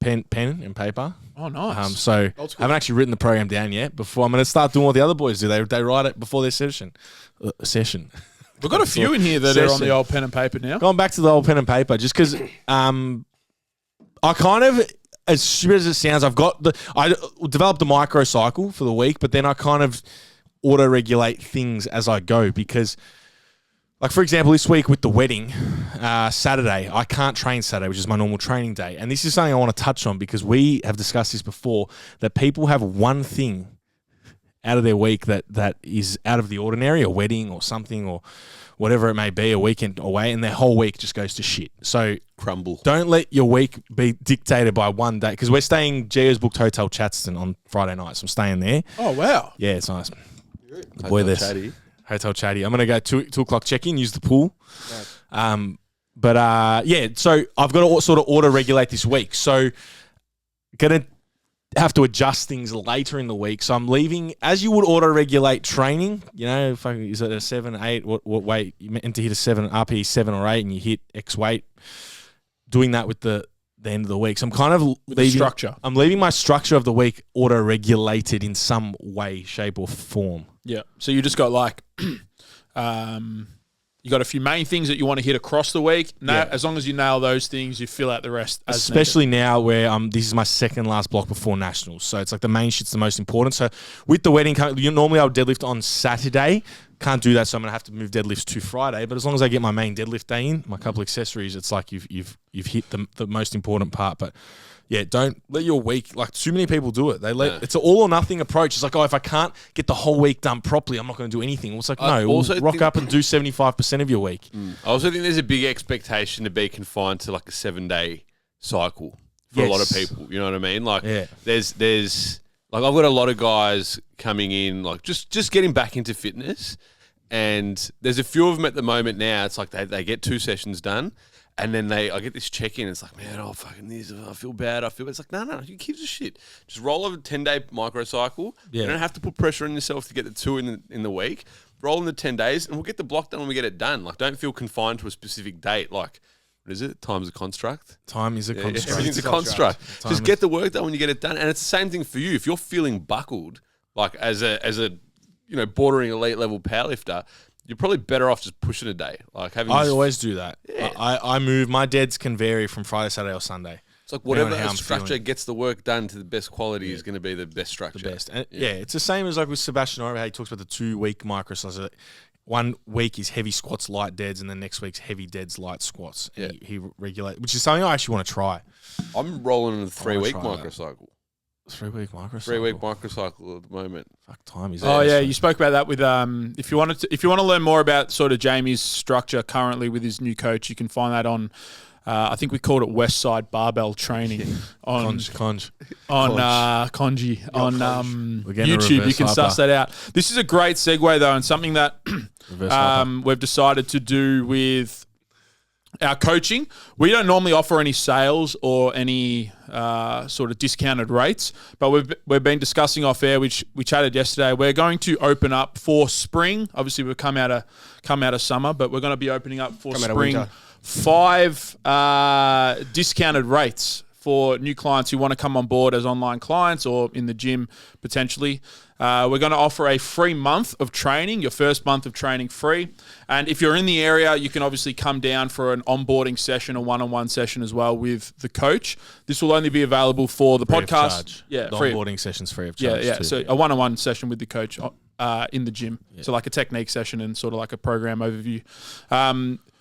Speaker 4: pen and paper.
Speaker 1: Oh, nice.
Speaker 4: So
Speaker 2: Old school.
Speaker 4: I haven't actually written the program down yet. Before I'm going to start doing what the other boys do. They write it before their session.
Speaker 1: We've got a few in here that are on the old pen and paper now.
Speaker 4: Going back to the old pen and paper, just because I kind of, as stupid as it sounds, I developed a microcycle for the week, but then I kind of auto-regulate things as I go because, like, for example, this week with the wedding, Saturday, I can't train Saturday, which is my normal training day. And this is something I want to touch on because we have discussed this before, that people have one thing out of their week that is out of the ordinary, a wedding or something or whatever it may be, a weekend away, and their whole week just goes to shit. So
Speaker 3: Crumble.
Speaker 4: don't let your week be dictated by one day, because we're staying, Gio's booked Hotel Chatston on Friday night, so I'm staying there.
Speaker 1: Oh, wow.
Speaker 4: Yeah, it's nice. Boy, this Hotel Chatty. I'm going to go 2 o'clock check-in, use the pool.
Speaker 2: Right.
Speaker 4: Yeah, so I've got to sort of auto-regulate this week. So going to have to adjust things later in the week. So I'm leaving, as you would auto-regulate training, you know, if is it a 7, 8, what weight? You meant to hit a 7, RP 7 or 8, and you hit X weight. Doing that with the end of the week. So I'm kind of leaving
Speaker 1: structure.
Speaker 4: I'm leaving my structure of the week auto-regulated in some way, shape, or form.
Speaker 1: Yeah. So you just got like, you got a few main things that you want to hit across the week. As long as you nail those things, you fill out the rest.
Speaker 4: Especially now where this is my second last block before nationals. So it's like the main shit's the most important. So with the wedding, normally I would deadlift on Saturday. Can't do that, so I'm gonna have to move deadlifts to Friday. But as long as I get my main deadlift day in, my couple accessories, it's like you've hit the most important part. But yeah, don't let your week, like too many people do it. It's an all or nothing approach. It's like, if I can't get the whole week done properly, I'm not going to do anything. Well, it's like, rock up and do 75% of your week.
Speaker 3: I also think there's a big expectation to be confined to like a 7-day cycle for a lot of people. You know what I mean? Like, there's like, I've got a lot of guys coming in, like just getting back into fitness, and there's a few of them at the moment now. It's like they get 2 sessions done. And then I get this check-in. It's like, man, fucking this. I feel bad. It's like, no. Who gives a shit? Just roll over a 10-day microcycle. Yeah. You don't have to put pressure on yourself to get the 2 in the week. Roll in the 10 days, and we'll get the block done when we get it done. Like, don't feel confined to a specific date. Like, what is it? Time's a construct.
Speaker 4: Time is a construct.
Speaker 3: Everything's a construct. Just get the work done when you get it done. And it's the same thing for you. If you're feeling buckled, like as a bordering elite level powerlifter, you're probably better off just pushing a day. Like
Speaker 4: I always do that. Yeah. I move. My deads can vary from Friday, Saturday, or Sunday.
Speaker 3: It's like whatever structure gets the work done to the best quality is going to be the best structure.
Speaker 4: The best. And it's the same as like with Sebastian Ora, how he talks about the 2-week microcycle. 1 week is heavy squats, light deads, and then next week's heavy deads, light squats. Yeah. He regulates, which is something I actually want to try.
Speaker 3: I'm rolling in a 3-week microcycle.
Speaker 4: 3-week microcycle.
Speaker 3: 3-week microcycle at the moment.
Speaker 4: Fuck, time is.
Speaker 1: Oh yeah, you spoke about that with if you want to learn more about sort of Jamie's structure currently with his new coach, you can find that on. I think we called it West Side Barbell Training on
Speaker 4: Conji
Speaker 1: on YouTube. You can suss that out. This is a great segue though, and something that we've decided to do with our coaching. We don't normally offer any sales or any sort of discounted rates, but we've been discussing off air, which we chatted yesterday. We're going to open up for spring. Obviously, we've come out of summer, but we're going to be opening up for spring 5 discounted rates for new clients who want to come on board as online clients or in the gym potentially. We're going to offer a free month of training, your first month of training free. And if you're in the area, you can obviously come down for an onboarding session, a one-on-one session as well with the coach. This will only be available for the podcast.
Speaker 4: Yeah, the onboarding session's free of charge.
Speaker 1: Yeah. So a one-on-one session with the coach in the gym. Yeah. So like a technique session and sort of like a program overview.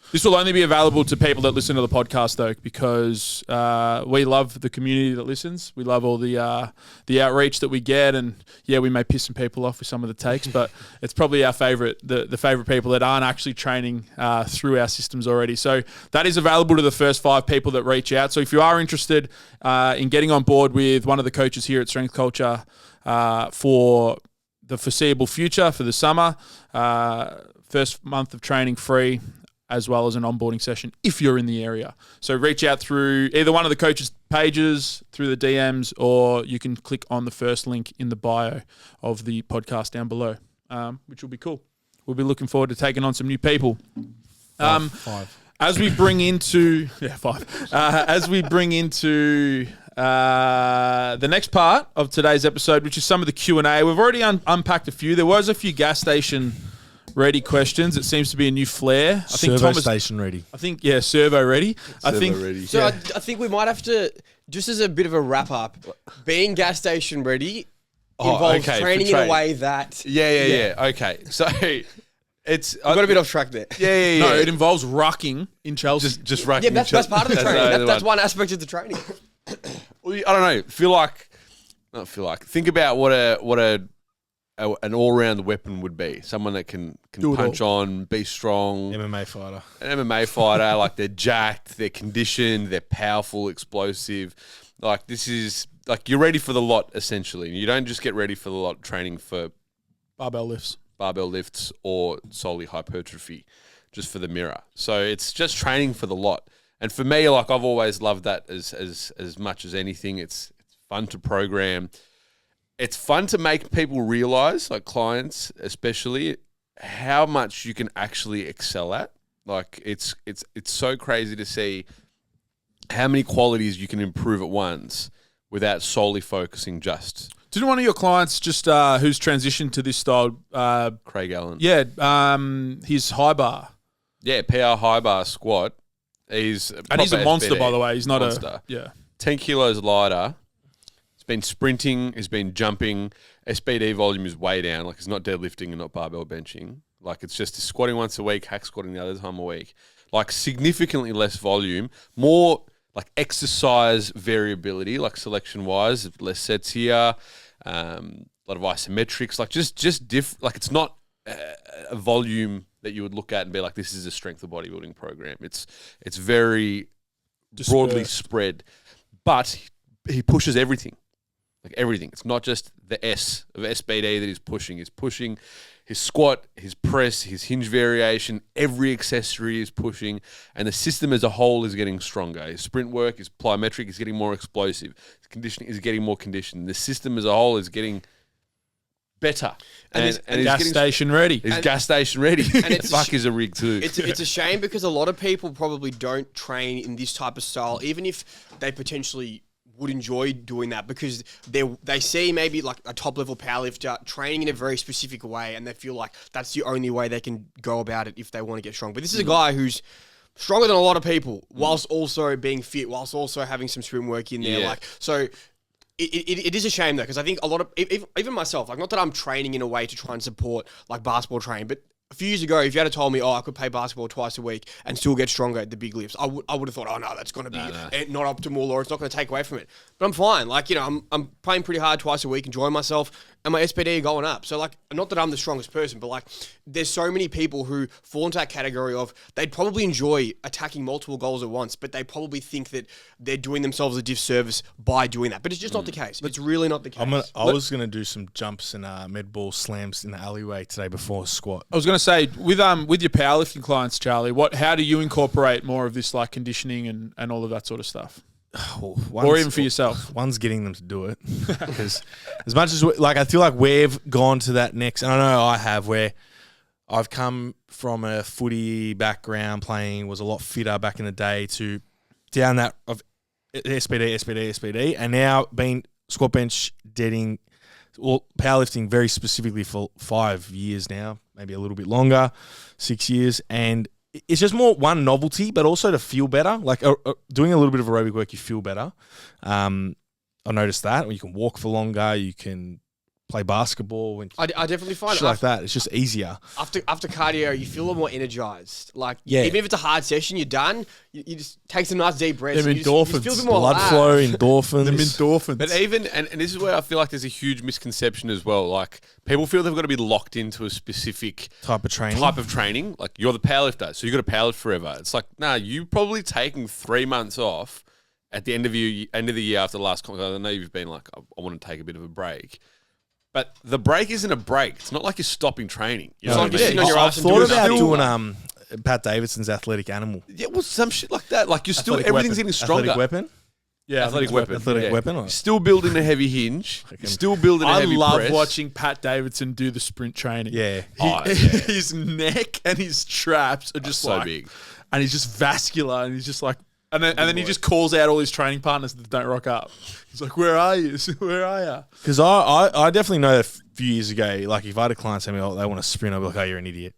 Speaker 1: This will only be available to people that listen to the podcast, though, because we love the community that listens. We love all the outreach that we get, and we may piss some people off with some of the takes, but it's probably our favorite, the favorite people that aren't actually training through our systems already. So that is available to the first 5 people that reach out. So if you are interested in getting on board with one of the coaches here at Strength Culture for the foreseeable future, for the summer, first month of training free, as well as an onboarding session if you're in the area. So reach out through either one of the coaches' pages, through the DMs, or you can click on the first link in the bio of the podcast down below, which will be cool. We'll be looking forward to taking on some new people.
Speaker 4: 5.
Speaker 1: As we bring into... 5. As we bring into The next part of today's episode, which is some of the Q&A. We've already unpacked a few. There was a few gas station ready questions. It seems to be a new flair. I think
Speaker 4: Servo station ready.
Speaker 1: I think, yeah, servo ready. I think
Speaker 3: ready.
Speaker 2: So I think we might have to, just as a bit of a wrap up, being gas station ready involves training in a way that...
Speaker 3: Yeah. Okay. So it's...
Speaker 2: I got a bit off track there.
Speaker 3: Yeah.
Speaker 1: No, it involves rucking in Chelsea.
Speaker 3: Just rucking.
Speaker 2: Yeah, that's part of the training. That's one aspect of the training.
Speaker 3: Well, I don't know. Think about what an all-round weapon would be. Someone that can punch on, be strong.
Speaker 4: MMA fighter.
Speaker 3: An MMA fighter, like they're jacked, they're conditioned, they're powerful, explosive. Like this is like you're ready for the lot essentially. You don't just get ready for the lot training for
Speaker 1: barbell lifts
Speaker 3: or solely hypertrophy, just for the mirror. So it's just training for the lot. And for me, like I've always loved that as much as anything. It's fun to program. It's fun to make people realize, like clients especially, how much you can actually excel at. Like it's so crazy to see how many qualities you can improve at once without solely focusing just.
Speaker 1: Didn't one of your clients just who's transitioned to this style?
Speaker 3: Craig Allen.
Speaker 1: Yeah, his high bar.
Speaker 3: Yeah, PR high bar squat. He's a
Speaker 1: monster,
Speaker 3: SBD.
Speaker 1: by the way. He's not
Speaker 3: Monster.
Speaker 1: 10
Speaker 3: kilos lighter. He's been sprinting. He's been jumping. SBD volume is way down. Like it's not deadlifting and not barbell benching. Like it's just squatting once a week, hack squatting the other time a week. Like significantly less volume, more like exercise variability, like selection wise, less sets here, a lot of isometrics. Like just like it's not a volume that you would look at and be like, this is a strength of bodybuilding program. It's very broadly spread, but he pushes everything, like everything. It's not just the S of SBD that he's pushing. He's pushing his squat, his press, his hinge variation. Every accessory is pushing, and the system as a whole is getting stronger. His sprint work, his plyometric is getting more explosive. His conditioning is getting more conditioned. The system as a whole is getting better. And he's
Speaker 1: gas station ready.
Speaker 3: He's gas station ready.
Speaker 2: And it's
Speaker 3: fuck is a rig too.
Speaker 2: It's a shame because a lot of people probably don't train in this type of style, even if they potentially would enjoy doing that, because they see maybe like a top level powerlifter training in a very specific way, and they feel like that's the only way they can go about it if they want to get strong. But this is a guy who's stronger than a lot of people, whilst also being fit, whilst also having some swim work in there.
Speaker 3: Yeah.
Speaker 2: Like so. It is a shame though, because I think a lot of even myself, like not that I'm training in a way to try and support like basketball training, but a few years ago, if you had told me, I could play basketball twice a week and still get stronger at the big lifts, I would have thought, oh no, that's going to be not optimal, or it's not going to take away from it. But I'm fine. Like, you know, I'm playing pretty hard twice a week, enjoying myself, and my SPD are going up. So like, not that I'm the strongest person, but like, there's so many people who fall into that category of they'd probably enjoy attacking multiple goals at once, but they probably think that they're doing themselves a disservice by doing that. But it's just not the case. It's really not the case.
Speaker 4: I was going to do some jumps and med ball slams in the alleyway today before a squat.
Speaker 1: I was going to say, with your powerlifting clients, Charlie, how do you incorporate more of this like conditioning and all of that sort of stuff? Or even for yourself?
Speaker 4: One's getting them to do it. Because as much as, I feel like we've gone to that next, and I know I have, where I've come from a footy background, was a lot fitter back in the day, to down that of SPD, and now being squat bench, deading, or powerlifting very specifically for 5 years now, maybe a little bit longer, 6 years, and it's just more one novelty, but also to feel better. Like doing a little bit of aerobic work, you feel better. I noticed that. Or you can walk for longer. You can play basketball. And
Speaker 2: I definitely find
Speaker 4: shit like that. It's just easier.
Speaker 2: After cardio, you feel a lot more energized. Like,
Speaker 4: yeah.
Speaker 2: Even if it's a hard session, you're done. You just take some nice deep breaths.
Speaker 1: Them
Speaker 2: and you
Speaker 1: endorphins.
Speaker 2: just feel a bit more
Speaker 4: Blood
Speaker 2: alive.
Speaker 4: flow, endorphins.
Speaker 1: Them endorphins.
Speaker 3: But even, and this is where I feel like there's a huge misconception as well. Like, people feel they've got to be locked into a specific
Speaker 4: type of training.
Speaker 3: Like, you're the powerlifter, so you've got to powerlift forever. It's like, nah, you probably taking 3 months off at the end of the year after the last competition. I know you've been like, I want to take a bit of a break. But the break isn't a break. It's not like you're stopping training. You know what I mean?
Speaker 4: I've thought about doing Pat Davidson's athletic animal.
Speaker 3: Yeah, well, some shit like that. Like, everything's getting stronger.
Speaker 4: Athletic weapon?
Speaker 1: Yeah,
Speaker 3: Athletic weapon.
Speaker 4: Athletic weapon. Or?
Speaker 3: Still building a heavy hinge. Still building a heavy press.
Speaker 1: I love watching Pat Davidson do the sprint training.
Speaker 4: Yeah.
Speaker 1: His neck and his traps are just
Speaker 3: so
Speaker 1: like
Speaker 3: big.
Speaker 1: And he's just vascular, and he's just like And then he just calls out all his training partners that don't rock up. He's like, "Where are you? Where are you?"
Speaker 4: Because I definitely know that a few years ago, like if I had a client say me, "Oh, they want to sprint," I'd be like, "Oh, you're an idiot.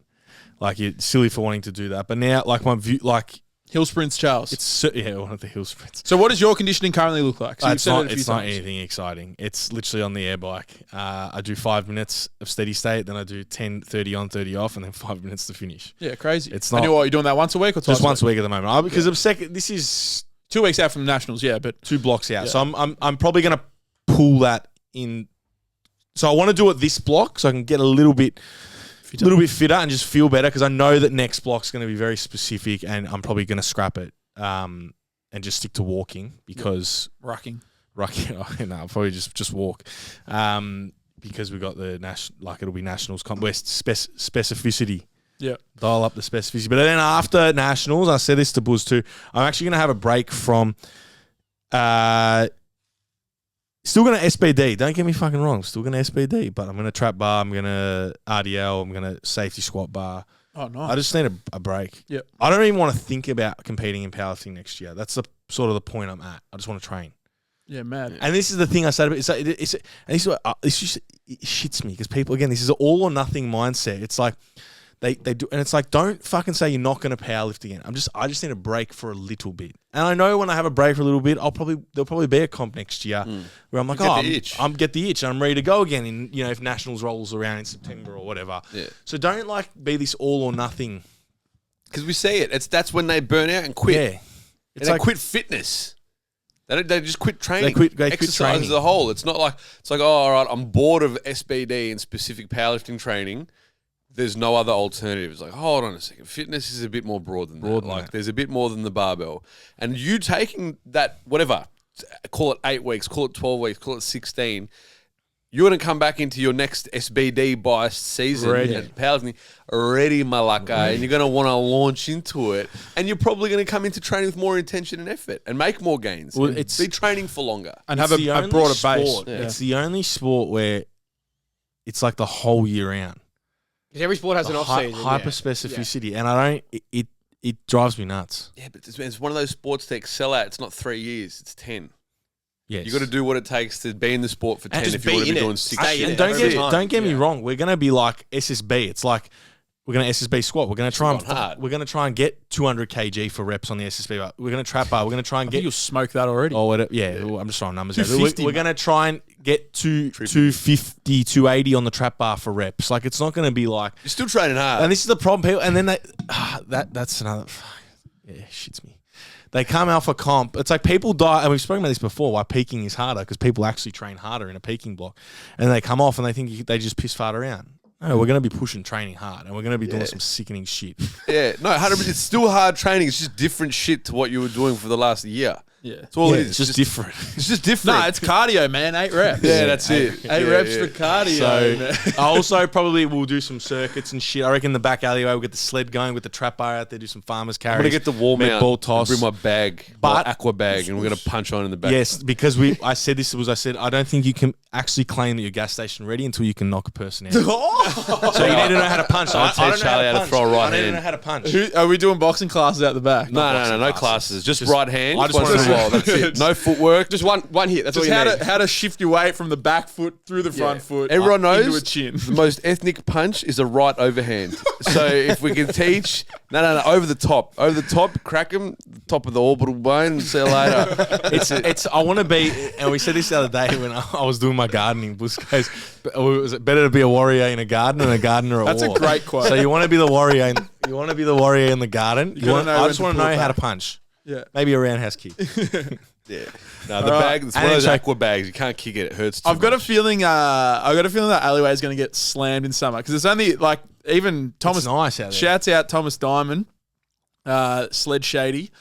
Speaker 4: Like you're silly for wanting to do that." But now, like my view, like
Speaker 1: Hill sprints, Charles.
Speaker 4: it's one of the hill sprints.
Speaker 1: So what does your conditioning currently look like? So you've
Speaker 4: It's
Speaker 1: said
Speaker 4: not.
Speaker 1: it a few
Speaker 4: It's not
Speaker 1: times.
Speaker 4: anything exciting. It's literally on the air bike. I do 5 minutes of steady state, then I do 10, 30 on, 30 off, and then 5 minutes to finish.
Speaker 1: Yeah, crazy.
Speaker 4: It's
Speaker 1: And
Speaker 4: not-
Speaker 1: you're doing that once a week or twice?
Speaker 4: Just once a week at the moment. Because of second, this is
Speaker 1: 2 weeks out from nationals. Yeah, but
Speaker 4: 2 blocks out.
Speaker 1: Yeah.
Speaker 4: So I'm probably going to pull that in. So I want to do it this block so I can get a little bit fitter and just feel better because I know that next block's going to be very specific and I'm probably going to scrap it and just stick to walking because
Speaker 1: rucking.
Speaker 4: no, I'll probably just walk because we got the it'll be nationals where specificity.
Speaker 1: Yeah.
Speaker 4: Dial up the specificity. But then after nationals, I said this to Buzz too, I'm actually going to have a break from still going to SBD. Don't get me fucking wrong. Still going to SBD, but I'm going to trap bar. I'm going to RDL. I'm going to safety squat bar.
Speaker 1: Oh, nice.
Speaker 4: I just need a break.
Speaker 1: Yep.
Speaker 4: I don't even want to think about competing in powerlifting next year. That's the sort of the point I'm at. I just want to train.
Speaker 1: Yeah, mad.
Speaker 4: And this is the thing I said about and this is what it shits me because people again, this is an all or nothing mindset. It's like they do, and it's like don't fucking say you're not going to powerlift again. I just need a break for a little bit. And I know when I have a break for a little bit, there'll probably be a comp next year where I'm like, I'm get the itch and I'm ready to go again. In if nationals rolls around in September or whatever.
Speaker 3: Yeah.
Speaker 4: So don't like be this all or nothing.
Speaker 3: Because we see it. That's when they burn out and quit.
Speaker 4: Yeah,
Speaker 3: It's like quit fitness. They just quit training.
Speaker 4: They quit
Speaker 3: exercise
Speaker 4: training.
Speaker 3: as a whole. It's not like it's like, oh, all right, I'm bored of SBD and specific powerlifting training. There's no other alternative. It's like, hold on a second. Fitness is a bit more broad than that. Like, there's a bit more than the barbell. And you taking that, whatever, call it 8 weeks, call it 12 weeks, call it 16, you're going to come back into your next SBD biased season at powerlifting already, malaka, and you're going to want to launch into it. And you're probably going to come into training with more intention and effort and make more gains.
Speaker 4: Well,
Speaker 3: and be training for longer.
Speaker 1: And have a broader base.
Speaker 4: Yeah. It's the only sport where it's like the whole year round.
Speaker 2: Every sport has an off season.
Speaker 4: Hyper specificity, and I don't. It drives me nuts.
Speaker 3: Yeah, but it's one of those sports to excel at. It's not 3 years; it's 10.
Speaker 4: Yes.
Speaker 3: You got to do what it takes to be in the sport for 10
Speaker 2: just
Speaker 3: if you
Speaker 2: be
Speaker 3: want to
Speaker 2: in
Speaker 3: be
Speaker 2: it.
Speaker 3: doing
Speaker 2: Stay
Speaker 3: 60.
Speaker 2: in
Speaker 4: And
Speaker 2: it.
Speaker 4: don't get me wrong. We're gonna be like SSB. It's like we're gonna SSB squat. We're gonna try and
Speaker 3: hard.
Speaker 4: we're gonna try and get 200 kg for reps on the SSB bar. We're gonna trap bar. We're gonna try and
Speaker 1: I think
Speaker 4: get.
Speaker 1: you'll smoke that already.
Speaker 4: Oh, whatever. Yeah, well, I'm just throwing numbers out.
Speaker 1: 250,
Speaker 4: We're gonna try and get to 250, 280 on the trap bar for reps. Like it's not gonna be like.
Speaker 3: You're still training hard.
Speaker 4: And this is the problem, people. And then that's another. Yeah, shits me. They come out for comp. It's like people die, and we've spoken about this before. Why peaking is harder because people actually train harder in a peaking block, and they come off and they think they just piss fart around. No, we're going to be pushing training hard, and we're going to be doing some sickening shit.
Speaker 3: Yeah, no, 100%. It's still hard training. It's just different shit to what you were doing for the last year.
Speaker 1: Yeah.
Speaker 3: That's all it is.
Speaker 4: It's just different.
Speaker 3: It's just different.
Speaker 1: No, it's cardio, man. 8 reps.
Speaker 3: Yeah, that's it.
Speaker 1: 8 reps for cardio.
Speaker 4: So I also probably will do some circuits and shit. I reckon the back alleyway we'll get the sled going with the trap bar out there, do some farmers carries.
Speaker 3: I'm going to get the wall
Speaker 4: med
Speaker 3: mount,
Speaker 4: ball toss.
Speaker 3: bring my bag,
Speaker 4: But-
Speaker 3: my aqua bag, and we're going to punch on in the back.
Speaker 4: Yes, because I said I don't think you can actually claim that you're gas station ready until you can knock a person out. So you need to know how to punch.
Speaker 3: I'll teach Charlie how to throw a right
Speaker 4: I need to
Speaker 3: hand.
Speaker 4: know how to punch.
Speaker 1: Are we doing boxing classes out the back?
Speaker 3: No classes. Just right hand.
Speaker 4: I just
Speaker 3: once
Speaker 4: wanna
Speaker 3: in a
Speaker 4: know.
Speaker 3: while. That's it. No footwork.
Speaker 2: Just one hit. That's
Speaker 1: Just
Speaker 2: all you need.
Speaker 1: how to shift your weight from the back foot through the front foot.
Speaker 3: Everyone
Speaker 1: up
Speaker 3: knows
Speaker 1: into a chin.
Speaker 3: the most ethnic punch is a right overhand. So if we can teach, no, over the top, crack him, top of the orbital bone. See you later.
Speaker 4: It's. I want to be, and we said this the other day when I was doing my gardening. Bush goes, "Was it better to be a warrior in a garden than a gardener at
Speaker 1: That's a
Speaker 4: war?"
Speaker 1: great quote.
Speaker 4: So you want to be the warrior. You want to be the warrior in the garden.
Speaker 1: gotta
Speaker 4: I
Speaker 1: know
Speaker 4: just
Speaker 1: when
Speaker 4: want
Speaker 1: to
Speaker 4: to
Speaker 1: pull
Speaker 4: know
Speaker 1: it
Speaker 4: how to
Speaker 1: back.
Speaker 4: punch.
Speaker 1: Yeah.
Speaker 4: Maybe a roundhouse kick.
Speaker 3: Yeah. No, the bag. It's one of those aqua bags. You can't kick it. It hurts too
Speaker 1: I've got a
Speaker 3: much.
Speaker 1: feeling. I've got a feeling that alleyway is going to get slammed in summer because it's only like even Thomas.
Speaker 4: It's nice out there.
Speaker 1: Shouts out Thomas Diamond, Sled Shady,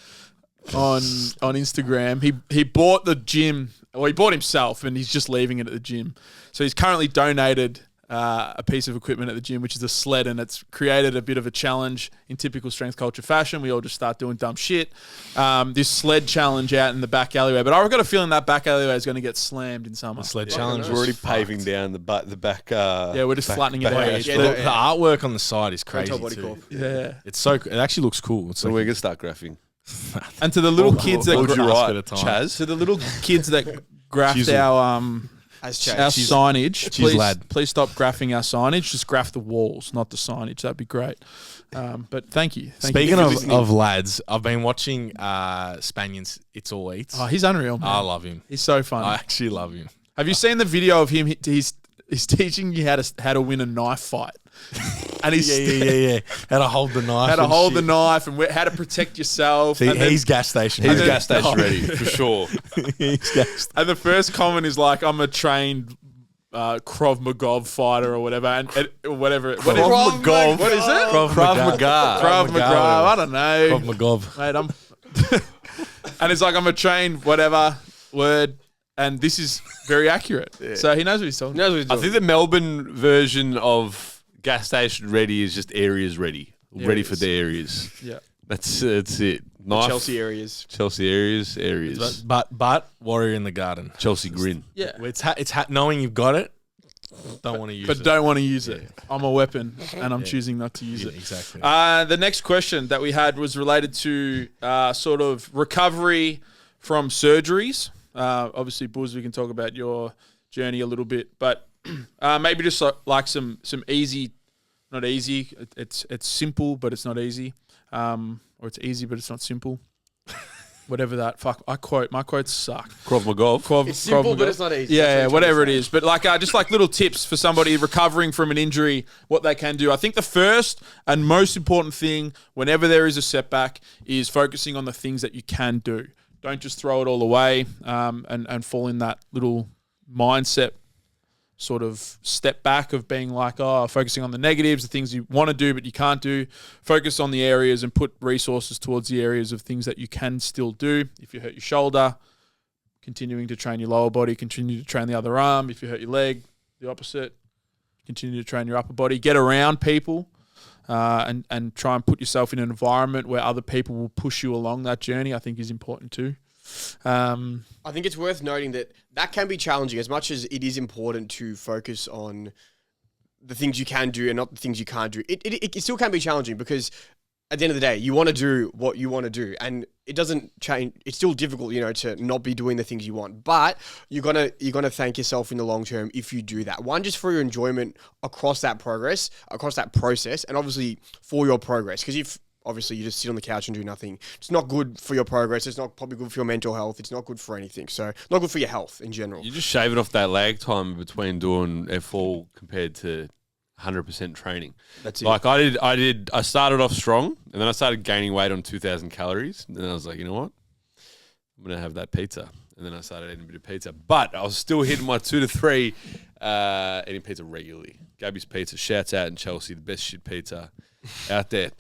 Speaker 1: on Instagram. He bought the gym. Well, he bought himself, and he's just leaving it at the gym. So he's currently donated a piece of equipment at the gym, which is a sled, and it's created a bit of a challenge in typical strength culture fashion. We all just start doing dumb shit. This sled challenge out in the back alleyway, but I've got a feeling that back alleyway is going to get slammed in summer.
Speaker 4: Sled challenge.
Speaker 3: We're already paving down the back.
Speaker 1: Yeah, we're just flattening it
Speaker 3: back
Speaker 1: out.
Speaker 3: edge.
Speaker 4: The artwork on the side is crazy
Speaker 2: Top body
Speaker 4: too.
Speaker 2: call.
Speaker 1: Yeah.
Speaker 4: It's so. It actually looks cool. It's
Speaker 3: So
Speaker 4: like,
Speaker 3: we're gonna start graphing.
Speaker 1: And to the little kids that
Speaker 3: Would you
Speaker 4: Last
Speaker 3: write,
Speaker 4: bit of time.
Speaker 3: Chaz?
Speaker 1: to the little kids that graphed
Speaker 4: Chisel.
Speaker 1: our
Speaker 2: Has
Speaker 1: our
Speaker 2: changed.
Speaker 1: signage,
Speaker 4: Cheers, lad.
Speaker 1: please stop graphing our signage. Just graph the walls, not the signage. That'd be great. But thank you.
Speaker 4: Speaking
Speaker 1: you.
Speaker 4: of lads, I've been watching Spanian's It's All Eats.
Speaker 1: Oh, he's unreal, man.
Speaker 4: I love him.
Speaker 1: He's so funny.
Speaker 4: I actually love him.
Speaker 1: Have you seen the video of him? He's teaching you how to win a knife fight, and he's
Speaker 4: Yeah. How to hold the knife.
Speaker 1: how to
Speaker 4: and
Speaker 1: hold the
Speaker 4: shit.
Speaker 1: knife and how to protect yourself.
Speaker 4: See,
Speaker 1: and then-
Speaker 4: he's gas station.
Speaker 3: He's
Speaker 1: then-
Speaker 3: gas station
Speaker 1: Oh.
Speaker 3: ready, for sure.
Speaker 4: He's gas.
Speaker 1: And the first comment is like, "I'm a trained Krav Maga fighter or whatever," and whatever. What is
Speaker 2: Krav Maga.
Speaker 1: What is it?
Speaker 3: Krav Maga.
Speaker 1: Krav Maga. I don't know.
Speaker 4: Krav Maga.
Speaker 1: Mate, and it's like, I'm a trained whatever word, and this is very accurate. So he knows what he's talking about.
Speaker 2: Knows what he's
Speaker 3: I
Speaker 2: doing.
Speaker 3: think the Melbourne version of gas station ready is just areas ready. Ready for
Speaker 1: Areas.
Speaker 3: the areas.
Speaker 1: Yeah.
Speaker 3: That's it. Knife.
Speaker 2: Chelsea areas.
Speaker 3: Chelsea areas.
Speaker 4: But Warrior in the Garden.
Speaker 3: Chelsea grin.
Speaker 1: Yeah.
Speaker 4: It's knowing you've got it. Don't want to use
Speaker 1: But
Speaker 4: it.
Speaker 1: don't want to use it. I'm a weapon, and I'm choosing not to use
Speaker 4: Yeah,
Speaker 1: it.
Speaker 4: exactly.
Speaker 1: The next question that we had was related to sort of recovery from surgeries. Obviously, Buzz, we can talk about your journey a little bit, but maybe just like some easy, not easy. It's simple, but it's not easy. Or it's easy, but it's not simple. Whatever that. Fuck, my quotes suck.
Speaker 3: Krav Maga.
Speaker 2: It's simple,
Speaker 1: Krav
Speaker 2: but
Speaker 1: Maga.
Speaker 2: it's not easy.
Speaker 1: Yeah,
Speaker 2: That's
Speaker 1: yeah,
Speaker 2: what
Speaker 1: whatever
Speaker 2: I'm
Speaker 1: it is. But like, just like little tips for somebody recovering from an injury, what they can do. I think the first and most important thing whenever there is a setback is focusing on the things that you can do. Don't just throw it all away and fall in that little mindset sort of step back of being like, focusing on the negatives, the things you want to do but you can't do. Focus on the areas and put resources towards the areas of things that you can still do. If you hurt your shoulder, continuing to train your lower body, continue to train the other arm. If you hurt your leg, the opposite. Continue to train your upper body. Get around people and try and put yourself in an environment where other people will push you along that journey, I think is important too.
Speaker 2: I think it's worth noting that can be challenging as much as it is important to focus on the things you can do and not the things you can't do. It still can be challenging because at the end of the day, you want to do what you want to do, and it doesn't change. It's still difficult, to not be doing the things you want, but you're gonna thank yourself in the long term if you do that. One, just for your enjoyment across that process, and obviously for your progress. Because if obviously you just sit on the couch and do nothing, it's not good for your progress. It's not probably good for your mental health. It's not good for anything. So not good for your health in general.
Speaker 3: You're just shaving off that lag time between doing F4 compared to 100% training.
Speaker 2: That's it.
Speaker 3: Like I started off strong and then I started gaining weight on 2,000 calories. And then I was like, you know what? I'm going to have that pizza. And then I started eating a bit of pizza. But I was still hitting my 2 to 3 eating pizza regularly. Gabby's Pizza, shouts out in Chelsea, the best shit pizza out there.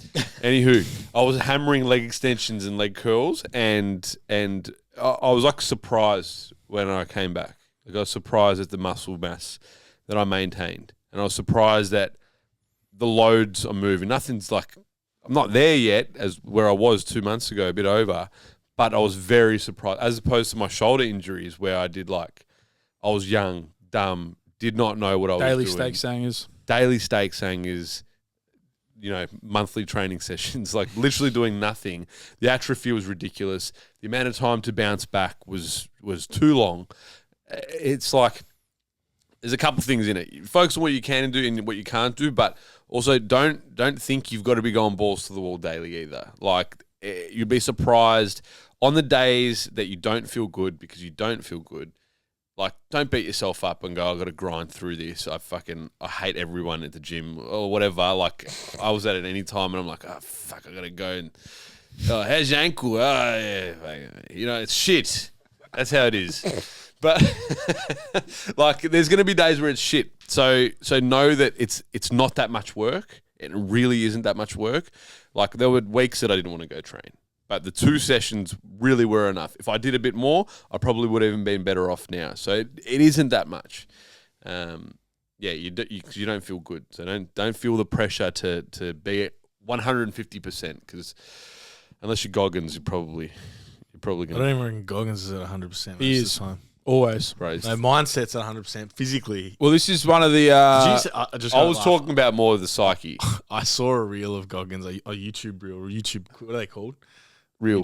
Speaker 3: Anywho, I was hammering leg extensions and leg curls and I was like surprised when I came back. Like I was surprised at the muscle mass that I maintained. And I was surprised that the loads are moving. Nothing's like, I'm not there yet as where I was 2 months ago, a bit over, but I was very surprised as opposed to my shoulder injuries where I did I was young, dumb, did not know what I was doing. Daily stake saying is, monthly training sessions, like literally doing nothing. The atrophy was ridiculous. The amount of time to bounce back was too long. It's like, there's a couple things in it. Focus on what you can do and what you can't do, but also don't think you've got to be going balls to the wall daily either. Like, you'd be surprised on the days that you don't feel good because you don't feel good. Like, don't beat yourself up and go, I've got to grind through this. I hate everyone at the gym or whatever. Like, I was at it any time and I'm like, oh, fuck, I got to go and, how's your ankle? Oh, yeah. It's shit. That's how it is. But, like, there's going to be days where it's shit. So know that it's not that much work. It really isn't that much work. Like, there were weeks that I didn't want to go train. But the 2 sessions really were enough. If I did a bit more, I probably would have even been better off now. So it isn't that much. You don't feel good. So don't feel the pressure to be at 150% because unless you're Goggins, you're probably going to.
Speaker 4: I don't even reckon Goggins is at 100%.
Speaker 1: He is.
Speaker 4: The time.
Speaker 1: Always.
Speaker 4: No, mindset's at 100% physically.
Speaker 1: Well, this is one of the.
Speaker 3: I was talking about more of the psyche.
Speaker 4: I saw a reel of Goggins, a YouTube reel, or YouTube. What are they called?
Speaker 3: Real.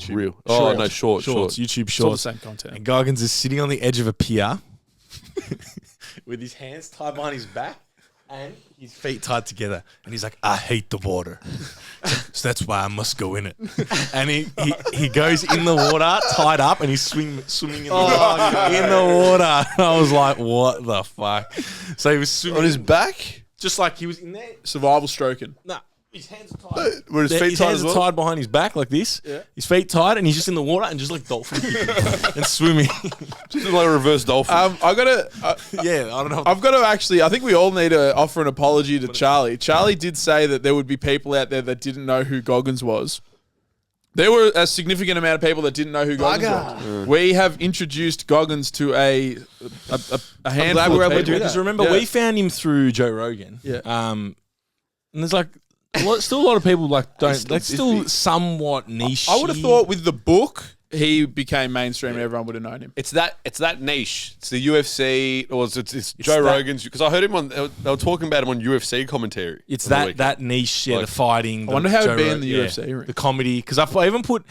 Speaker 3: Oh,
Speaker 1: Shorts.
Speaker 3: no, short.
Speaker 4: YouTube
Speaker 1: It's all the
Speaker 4: shorts.
Speaker 1: same content.
Speaker 4: And Goggins is sitting on the edge of a pier with his hands tied behind his back and his feet tied together. And he's like, I hate the water. So that's why I must go in it. And he goes in the water, tied up, and he's swimming in the water. And I was like, what the fuck? So he was swimming.
Speaker 3: On his back?
Speaker 4: Just like he was in there.
Speaker 1: Survival stroking.
Speaker 4: Nah. His hands are tied.
Speaker 3: Were his feet
Speaker 4: His
Speaker 3: tied
Speaker 4: hands
Speaker 3: as
Speaker 4: are
Speaker 3: well?
Speaker 4: tied behind his back like this.
Speaker 1: Yeah.
Speaker 4: His feet tied, and he's just in the water and just like dolphin kicking and swimming.
Speaker 3: Just like a reverse dolphin.
Speaker 1: I gotta.
Speaker 4: Yeah, I don't know.
Speaker 1: I've got to actually. I think we all need to offer an apology to Charlie. Charlie did say that there would be people out there that didn't know who Goggins was. There were a significant amount of people that didn't know who Goggins was. We have introduced Goggins to a handful
Speaker 2: glad we're
Speaker 1: of
Speaker 2: able to
Speaker 1: people.
Speaker 2: do that.
Speaker 4: Because remember, we found him through Joe Rogan.
Speaker 1: Yeah.
Speaker 4: And there's like still a lot of people like don't. That's still somewhat niche.
Speaker 1: I would have thought with the book, he became mainstream and everyone would have known him.
Speaker 3: It's that niche. It's the UFC, or it's Joe
Speaker 4: that-
Speaker 3: Rogan's. Because I heard him on. They were talking about him on UFC commentary.
Speaker 4: it's
Speaker 3: on the
Speaker 4: that
Speaker 3: weekend.
Speaker 4: that niche. Yeah,
Speaker 3: Like-
Speaker 4: the fighting.
Speaker 1: I wonder how it'd be in the
Speaker 4: yeah,
Speaker 1: UFC ring.
Speaker 4: the comedy. Because I even put.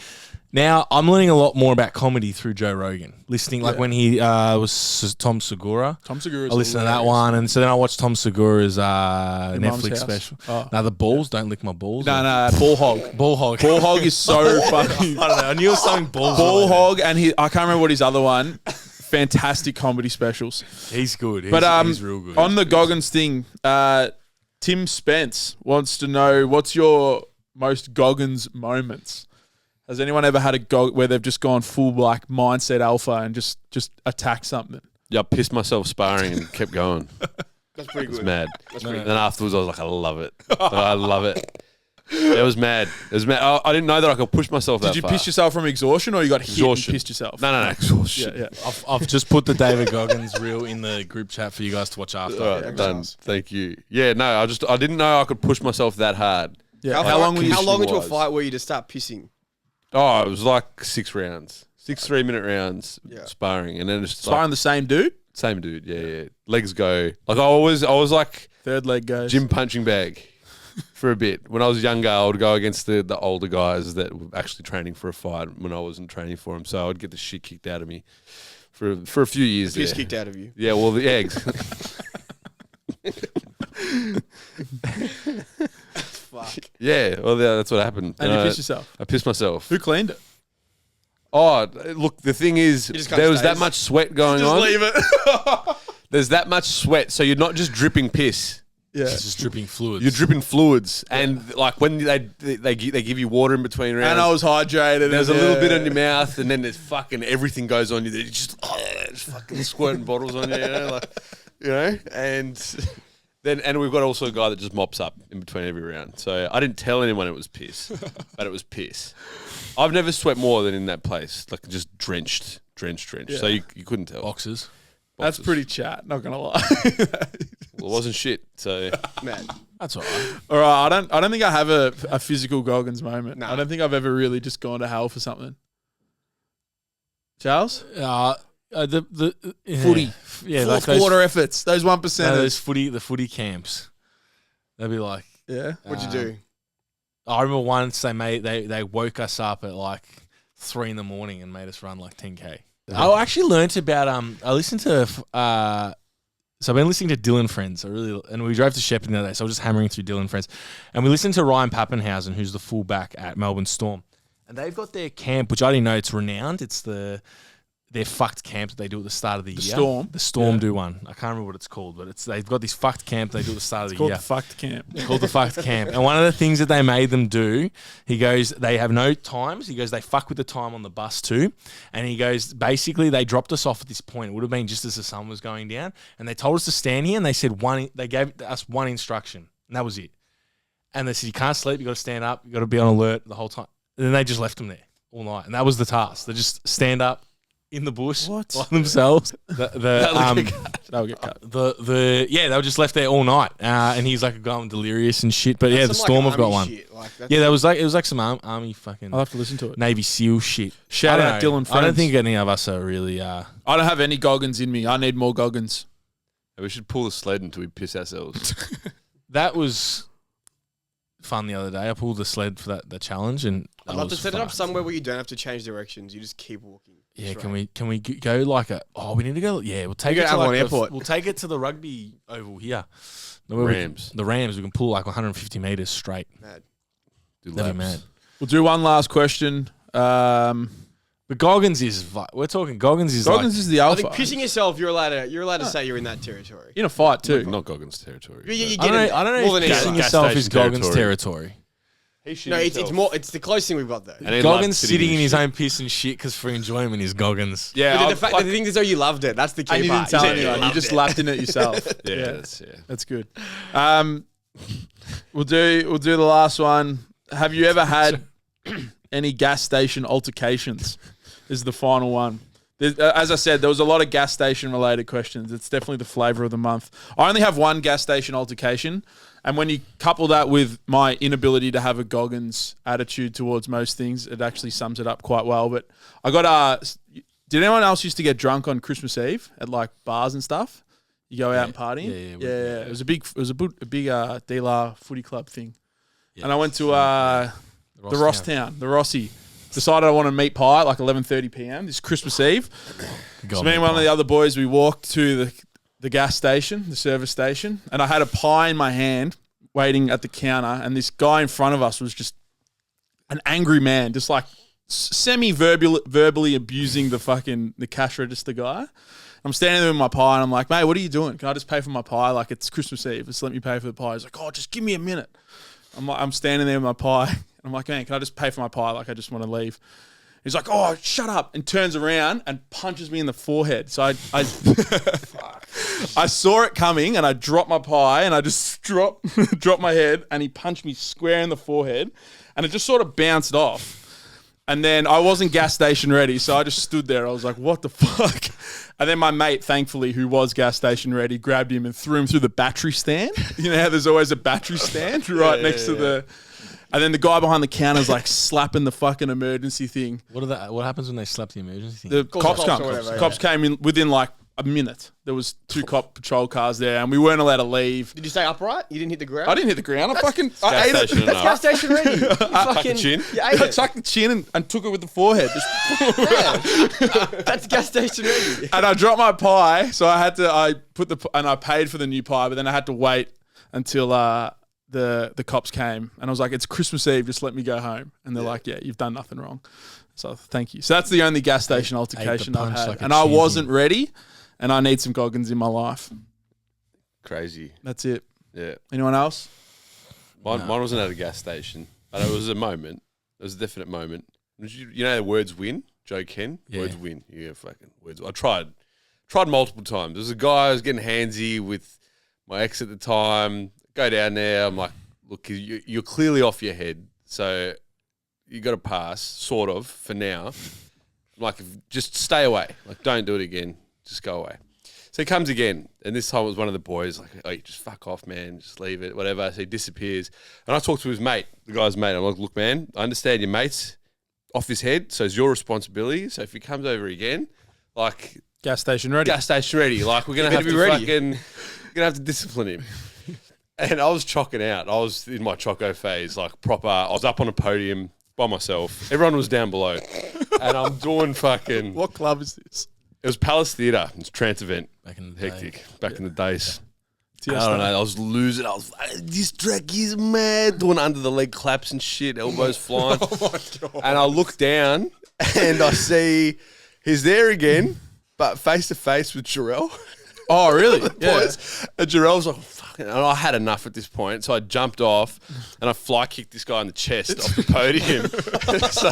Speaker 4: Now I'm learning a lot more about comedy through Joe Rogan. Listening, like when he was Tom Segura.
Speaker 1: Tom Segura.
Speaker 4: I listened to that one, and so then I watched Tom Segura's
Speaker 1: Mum's
Speaker 4: Netflix
Speaker 1: House.
Speaker 4: special.
Speaker 1: Oh.
Speaker 4: Now the balls don't lick my balls.
Speaker 1: No, ball hog.
Speaker 4: Ball hog.
Speaker 1: Ball hog is so fucking.
Speaker 4: I don't know. I knew it was something balls.
Speaker 1: Ball hog, and I can't remember what his other one. Fantastic comedy specials.
Speaker 4: He's good. He's real good.
Speaker 1: On the Goggins thing, Tim Spence wants to know what's your most Goggins moments. Has anyone ever had where they've just gone full like mindset alpha and just attack something?
Speaker 3: Yeah, I pissed myself sparring and kept going.
Speaker 2: That's pretty
Speaker 3: It was
Speaker 2: good.
Speaker 3: mad.
Speaker 2: That's pretty
Speaker 3: And then afterwards, I was like, I love it. I love it. It was mad. I didn't know that I could push myself that
Speaker 1: Did you
Speaker 3: far.
Speaker 1: piss yourself from exhaustion or you got hit
Speaker 3: Exhaustion.
Speaker 1: and pissed yourself?
Speaker 3: No. Exhaustion.
Speaker 1: Yeah.
Speaker 4: I've just put the David Goggins reel in the group chat for you guys to watch after.
Speaker 3: All right, done. Thank you. Yeah, no, I didn't know I could push myself that hard.
Speaker 1: Yeah.
Speaker 2: How long
Speaker 3: conditioning
Speaker 2: into a
Speaker 3: wise.
Speaker 2: fight were you to start pissing?
Speaker 3: Oh, it was like 6 rounds. 6 3-minute rounds sparring. And then it's just
Speaker 1: Sparring the same dude?
Speaker 3: same dude, yeah. Legs go. Like I was like
Speaker 1: Third leg goes.
Speaker 3: gym punching bag for a bit. When I was younger, I would go against the older guys that were actually training for a fight when I wasn't training for them. So I'd get the shit kicked out of me for a few years
Speaker 2: Piss
Speaker 3: there.
Speaker 2: kicked out of you.
Speaker 3: Yeah, well, the eggs.
Speaker 2: Fuck.
Speaker 3: Yeah, well, that's what happened.
Speaker 1: And you pissed yourself.
Speaker 3: I pissed myself.
Speaker 1: Who cleaned it?
Speaker 3: Oh, look, the thing is,
Speaker 2: just kinda
Speaker 3: there was that
Speaker 2: stays.
Speaker 3: much sweat going on.
Speaker 1: it.
Speaker 3: There's that much sweat, so you're not just dripping piss.
Speaker 1: Yeah.
Speaker 4: It's just dripping fluids.
Speaker 3: You're dripping fluids, and like when they give you water in between rounds.
Speaker 1: And I was hydrated.
Speaker 3: There's a
Speaker 1: and
Speaker 3: little bit on your mouth, and then there's fucking everything goes on you. There's just fucking squirting bottles on you, and then we've got also a guy that just mops up in between every round. So I didn't tell anyone it was piss, but it was piss. I've never sweat more than in that place, like just drenched. So you couldn't tell.
Speaker 4: boxes.
Speaker 1: That's pretty chat, not gonna lie.
Speaker 3: Well, it wasn't shit. So
Speaker 2: Man.
Speaker 4: That's all right.
Speaker 1: All right, I don't think I have a physical Goggins moment.
Speaker 2: Nah.
Speaker 1: I don't think I've ever really just gone to hell for something. Charles?
Speaker 4: The
Speaker 1: Footy.
Speaker 4: Yeah,
Speaker 1: Fourth
Speaker 4: those,
Speaker 1: quarter efforts, those 1%ers.
Speaker 4: the footy camps. They'd be like,
Speaker 1: Yeah.
Speaker 2: What'd you do?
Speaker 4: I remember once they woke us up at like 3 a.m. and made us run like 10K. I actually learnt about I listened to so I've been listening to Dylan Friends. And we drove to Shepparton the other day, so I was just hammering through Dylan Friends. And we listened to Ryan Pappenhausen, who's the fullback at Melbourne Storm. And they've got their camp, which I didn't know it's renowned. It's their fucked camp that they do at the start of the year.
Speaker 1: Storm?
Speaker 4: The Storm
Speaker 1: Yeah.
Speaker 4: do one. I can't remember what it's called, but they've got this fucked camp they do at the start of the
Speaker 1: Called
Speaker 4: year.
Speaker 1: the fucked camp.
Speaker 4: Called the fucked camp. And one of the things that they made them do, he goes, they have no times. He goes, they fuck with the time on the bus too. And he goes, basically, they dropped us off at this point. It would have been just as the sun was going down. And they told us to stand here, and they said they gave us one instruction, and that was it. And they said, you can't sleep, you got to stand up, you got to be on alert the whole time. And then they just left them there all night. And that was the task. They just stand up in the bush by themselves.
Speaker 1: That would get cut.
Speaker 4: They were just left there all night, and he's like going delirious and shit. But yeah, the
Speaker 2: Some,
Speaker 4: Storm
Speaker 2: like,
Speaker 4: have got
Speaker 2: army
Speaker 4: one.
Speaker 2: shit, like, that's-
Speaker 4: Yeah, it was like some army fucking
Speaker 1: I'll have to listen to it.
Speaker 4: Navy SEAL shit.
Speaker 1: Shout
Speaker 4: I
Speaker 1: out
Speaker 4: don't know.
Speaker 1: Dylan
Speaker 4: I don't
Speaker 1: Friends.
Speaker 4: think any of us are really.
Speaker 1: I don't have any Goggins in me. I need more Goggins.
Speaker 3: we should pull the sled until we piss ourselves.
Speaker 4: That was fun the other day. I pulled the sled for the challenge, and
Speaker 2: I'd love to set it up somewhere where you don't have to change directions. You just keep walking.
Speaker 4: Yeah,
Speaker 2: straight.
Speaker 4: can we go like a? Oh, we need to go. Yeah, we'll take
Speaker 2: You
Speaker 4: it
Speaker 2: go
Speaker 4: to
Speaker 2: Avalon
Speaker 4: like
Speaker 2: Airport.
Speaker 4: we'll take it to the rugby oval here.
Speaker 3: Rams.
Speaker 4: The Rams. We can pull like 150 meters straight.
Speaker 2: Mad.
Speaker 3: Do
Speaker 4: That'd be
Speaker 3: laps.
Speaker 4: mad.
Speaker 1: We'll do one last question.
Speaker 4: But Goggins is. We're talking Goggins is.
Speaker 1: Goggins is the
Speaker 2: I
Speaker 1: alpha.
Speaker 2: think pissing yourself, you're allowed to say you're in that territory.
Speaker 1: in a fight too.
Speaker 3: Not Goggins territory.
Speaker 2: You
Speaker 3: but-
Speaker 2: get it.
Speaker 4: I don't know
Speaker 2: more
Speaker 4: if
Speaker 2: than
Speaker 4: pissing
Speaker 2: anyone.
Speaker 4: yourself is
Speaker 3: station
Speaker 4: Goggins territory.
Speaker 2: No, it's more. It's the closest thing we've got though.
Speaker 3: And he
Speaker 4: Goggins
Speaker 3: loves
Speaker 4: sitting in his
Speaker 3: shit.
Speaker 4: own piss and shit because for enjoyment is Goggins.
Speaker 1: Yeah,
Speaker 2: But the thing is, though, you loved it. That's the key
Speaker 1: and you
Speaker 2: part.
Speaker 1: didn't tell
Speaker 2: said
Speaker 1: anyone. You
Speaker 2: loved
Speaker 1: just
Speaker 2: it.
Speaker 1: lapped in it yourself.
Speaker 3: Yeah,
Speaker 1: That's good. We'll do the last one. Have you ever had any gas station altercations? This is the final one. As I said, there was a lot of gas station related questions. It's definitely the flavor of the month. I only have one gas station altercation, and when you couple that with my inability to have a Goggins attitude towards most things, it actually sums it up quite well. But I got did anyone else used to get drunk on Christmas Eve at like bars and stuff? You go out and party. Yeah. It was a big dealer footy club thing, and I went to the Rosstown, the Rossi. Decided I wanted meat pie at like 11:30 p.m. This Christmas Eve. So me and one of the other boys, we walked to the gas station, the service station, and I had a pie in my hand waiting at the counter, and this guy in front of us was just an angry man, just like verbally abusing the cash register guy. I'm standing there with my pie, and I'm like, mate, what are you doing? Can I just pay for my pie? Like, it's Christmas Eve. Just let me pay for the pie. He's like, oh, just give me a minute. I'm standing there with my pie. I'm like, man, can I just pay for my pie? Like, I just want to leave. He's like, oh, shut up, and turns around and punches me in the forehead. So I I saw it coming, and I dropped my pie, and I just dropped my head, and he punched me square in the forehead, and it just sort of bounced off. And then I wasn't gas station ready, so I just stood there. I was like, what the fuck? And then my mate, thankfully, who was gas station ready, grabbed him and threw him through the battery stand. You know how there's always a battery stand right next to the... And then the guy behind the counter is like slapping the fucking emergency thing.
Speaker 4: What happens when they slap the emergency thing?
Speaker 1: The cops come.
Speaker 2: or whatever,
Speaker 1: Cops came in within like a minute. There was 2 cop patrol cars there, and we weren't allowed to leave.
Speaker 2: Did you stay upright? You didn't hit the ground?
Speaker 1: I didn't hit the ground. I ate
Speaker 3: Gas station
Speaker 1: it.
Speaker 3: enough.
Speaker 2: Gas station ready. You fucking,
Speaker 3: chin?
Speaker 2: You ate
Speaker 1: I
Speaker 2: it.
Speaker 1: chucked the chin and took it with the forehead.
Speaker 2: That's gas station ready.
Speaker 1: And I dropped my pie, so I paid for the new pie, but then I had to wait until the cops came, and I was like, it's Christmas Eve, just let me go home. And they're like, yeah, you've done nothing wrong. So thank you. So that's the only gas station altercation I've had.
Speaker 4: like a
Speaker 1: And I
Speaker 4: champion.
Speaker 1: wasn't ready, and I need some Goggins in my life.
Speaker 3: Crazy.
Speaker 1: That's it.
Speaker 3: Yeah.
Speaker 1: Anyone else?
Speaker 3: Mine wasn't at a gas station, but it was a moment. It was a definite moment. You know, words win. Joe Ken.
Speaker 4: Yeah.
Speaker 3: Words win. Yeah, fucking words. I tried multiple times. There was a guy who was getting handsy with my ex at the time. Go down there. I'm like, look, you're clearly off your head, so you got to pass, sort of, for now. Like, just stay away. Like, don't do it again. Just go away. So he comes again, and this time it was one of the boys, like, oh, just fuck off, man. Just leave it, whatever. So he disappears. And I talk to his mate, the guy's mate. I'm like, look, man, I understand your mate's off his head, so it's your responsibility. So if he comes over again, like...
Speaker 1: Gas station ready.
Speaker 3: Gas station ready. Like, we're going to have
Speaker 2: be
Speaker 3: to
Speaker 2: ready.
Speaker 3: fucking... We're going to have to discipline him. And I was chocking out. I was in my choco phase, like proper. I was up on a podium by myself. Everyone was down below. And I'm doing fucking...
Speaker 1: What club is this?
Speaker 3: It was Palace Theatre. It's a trance event.
Speaker 4: Back in the day.
Speaker 3: Hectic. Back in the days. I
Speaker 1: Tiesto.
Speaker 3: don't know. I was losing. I was like, this track is mad. Doing under the leg claps and shit. Elbows flying.
Speaker 1: Oh my God.
Speaker 3: And I look down and I see he's there again, but face to face with Jarrell.
Speaker 1: Oh, really? Yeah.
Speaker 3: Boys. And Jarrell's like, fucking, and I had enough at this point. So I jumped off and I fly kicked this guy in the chest off the podium. So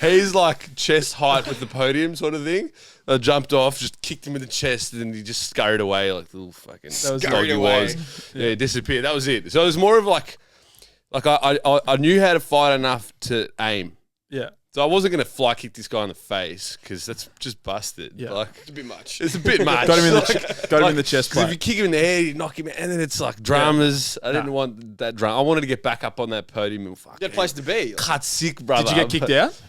Speaker 3: he's like chest height with the podium sort of thing. I jumped off, just kicked him in the chest, and then he just scurried away like the little fucking
Speaker 1: was
Speaker 3: dog he
Speaker 2: away.
Speaker 3: was. Yeah, he disappeared. That was it. So it was more of like I knew how to fight enough to aim.
Speaker 1: Yeah.
Speaker 3: So I wasn't going to fly kick this guy in the face because that's just busted.
Speaker 1: Yeah.
Speaker 3: Like,
Speaker 2: It's a bit much.
Speaker 3: it's a bit much.
Speaker 1: Got him in the chest
Speaker 3: 'cause if
Speaker 1: plate.
Speaker 3: you kick him in the head, you knock him out, and then it's like dramas. I didn't want that drama. I wanted to get back up on that podium and fuck.
Speaker 2: You had a place to be.
Speaker 3: Cut sick, brother.
Speaker 1: Did you get kicked out?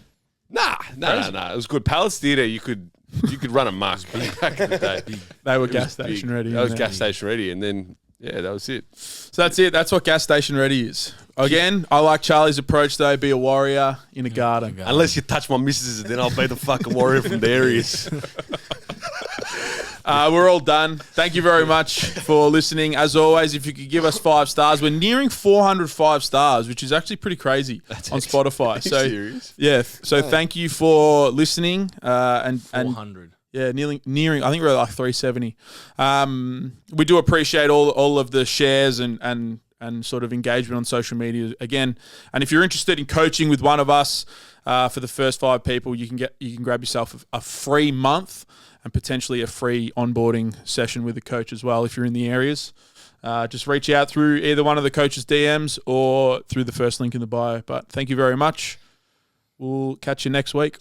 Speaker 3: Nah. It was good. Palace Theatre, you could run a muck back in the day.
Speaker 1: They were
Speaker 3: It
Speaker 1: gas
Speaker 3: was
Speaker 1: station
Speaker 3: big.
Speaker 1: ready.
Speaker 3: That was
Speaker 1: and
Speaker 3: gas station ready, and then Yeah, that was it.
Speaker 1: So that's it. That's what gas station ready is. Again, I like Charlie's approach though. Be a warrior in a garden.
Speaker 3: Unless you touch my missus, then I'll be the fucking warrior from the areas.
Speaker 1: We're all done. Thank you very much for listening. As always, if you could give us 5 stars, we're nearing 405 stars, which is actually pretty crazy on Spotify.
Speaker 3: Are you
Speaker 1: So
Speaker 3: serious?
Speaker 1: yeah. So thank you for listening. And
Speaker 4: 400.
Speaker 1: yeah, nearing. I think we're at like 370. We do appreciate all of the shares and sort of engagement on social media again. And if you're interested in coaching with one of us, for the first 5 people, you can grab yourself a free month and potentially a free onboarding session with a coach as well if you're in the areas. Just reach out through either one of the coaches' DMs or through the first link in the bio. But thank you very much. We'll catch you next week.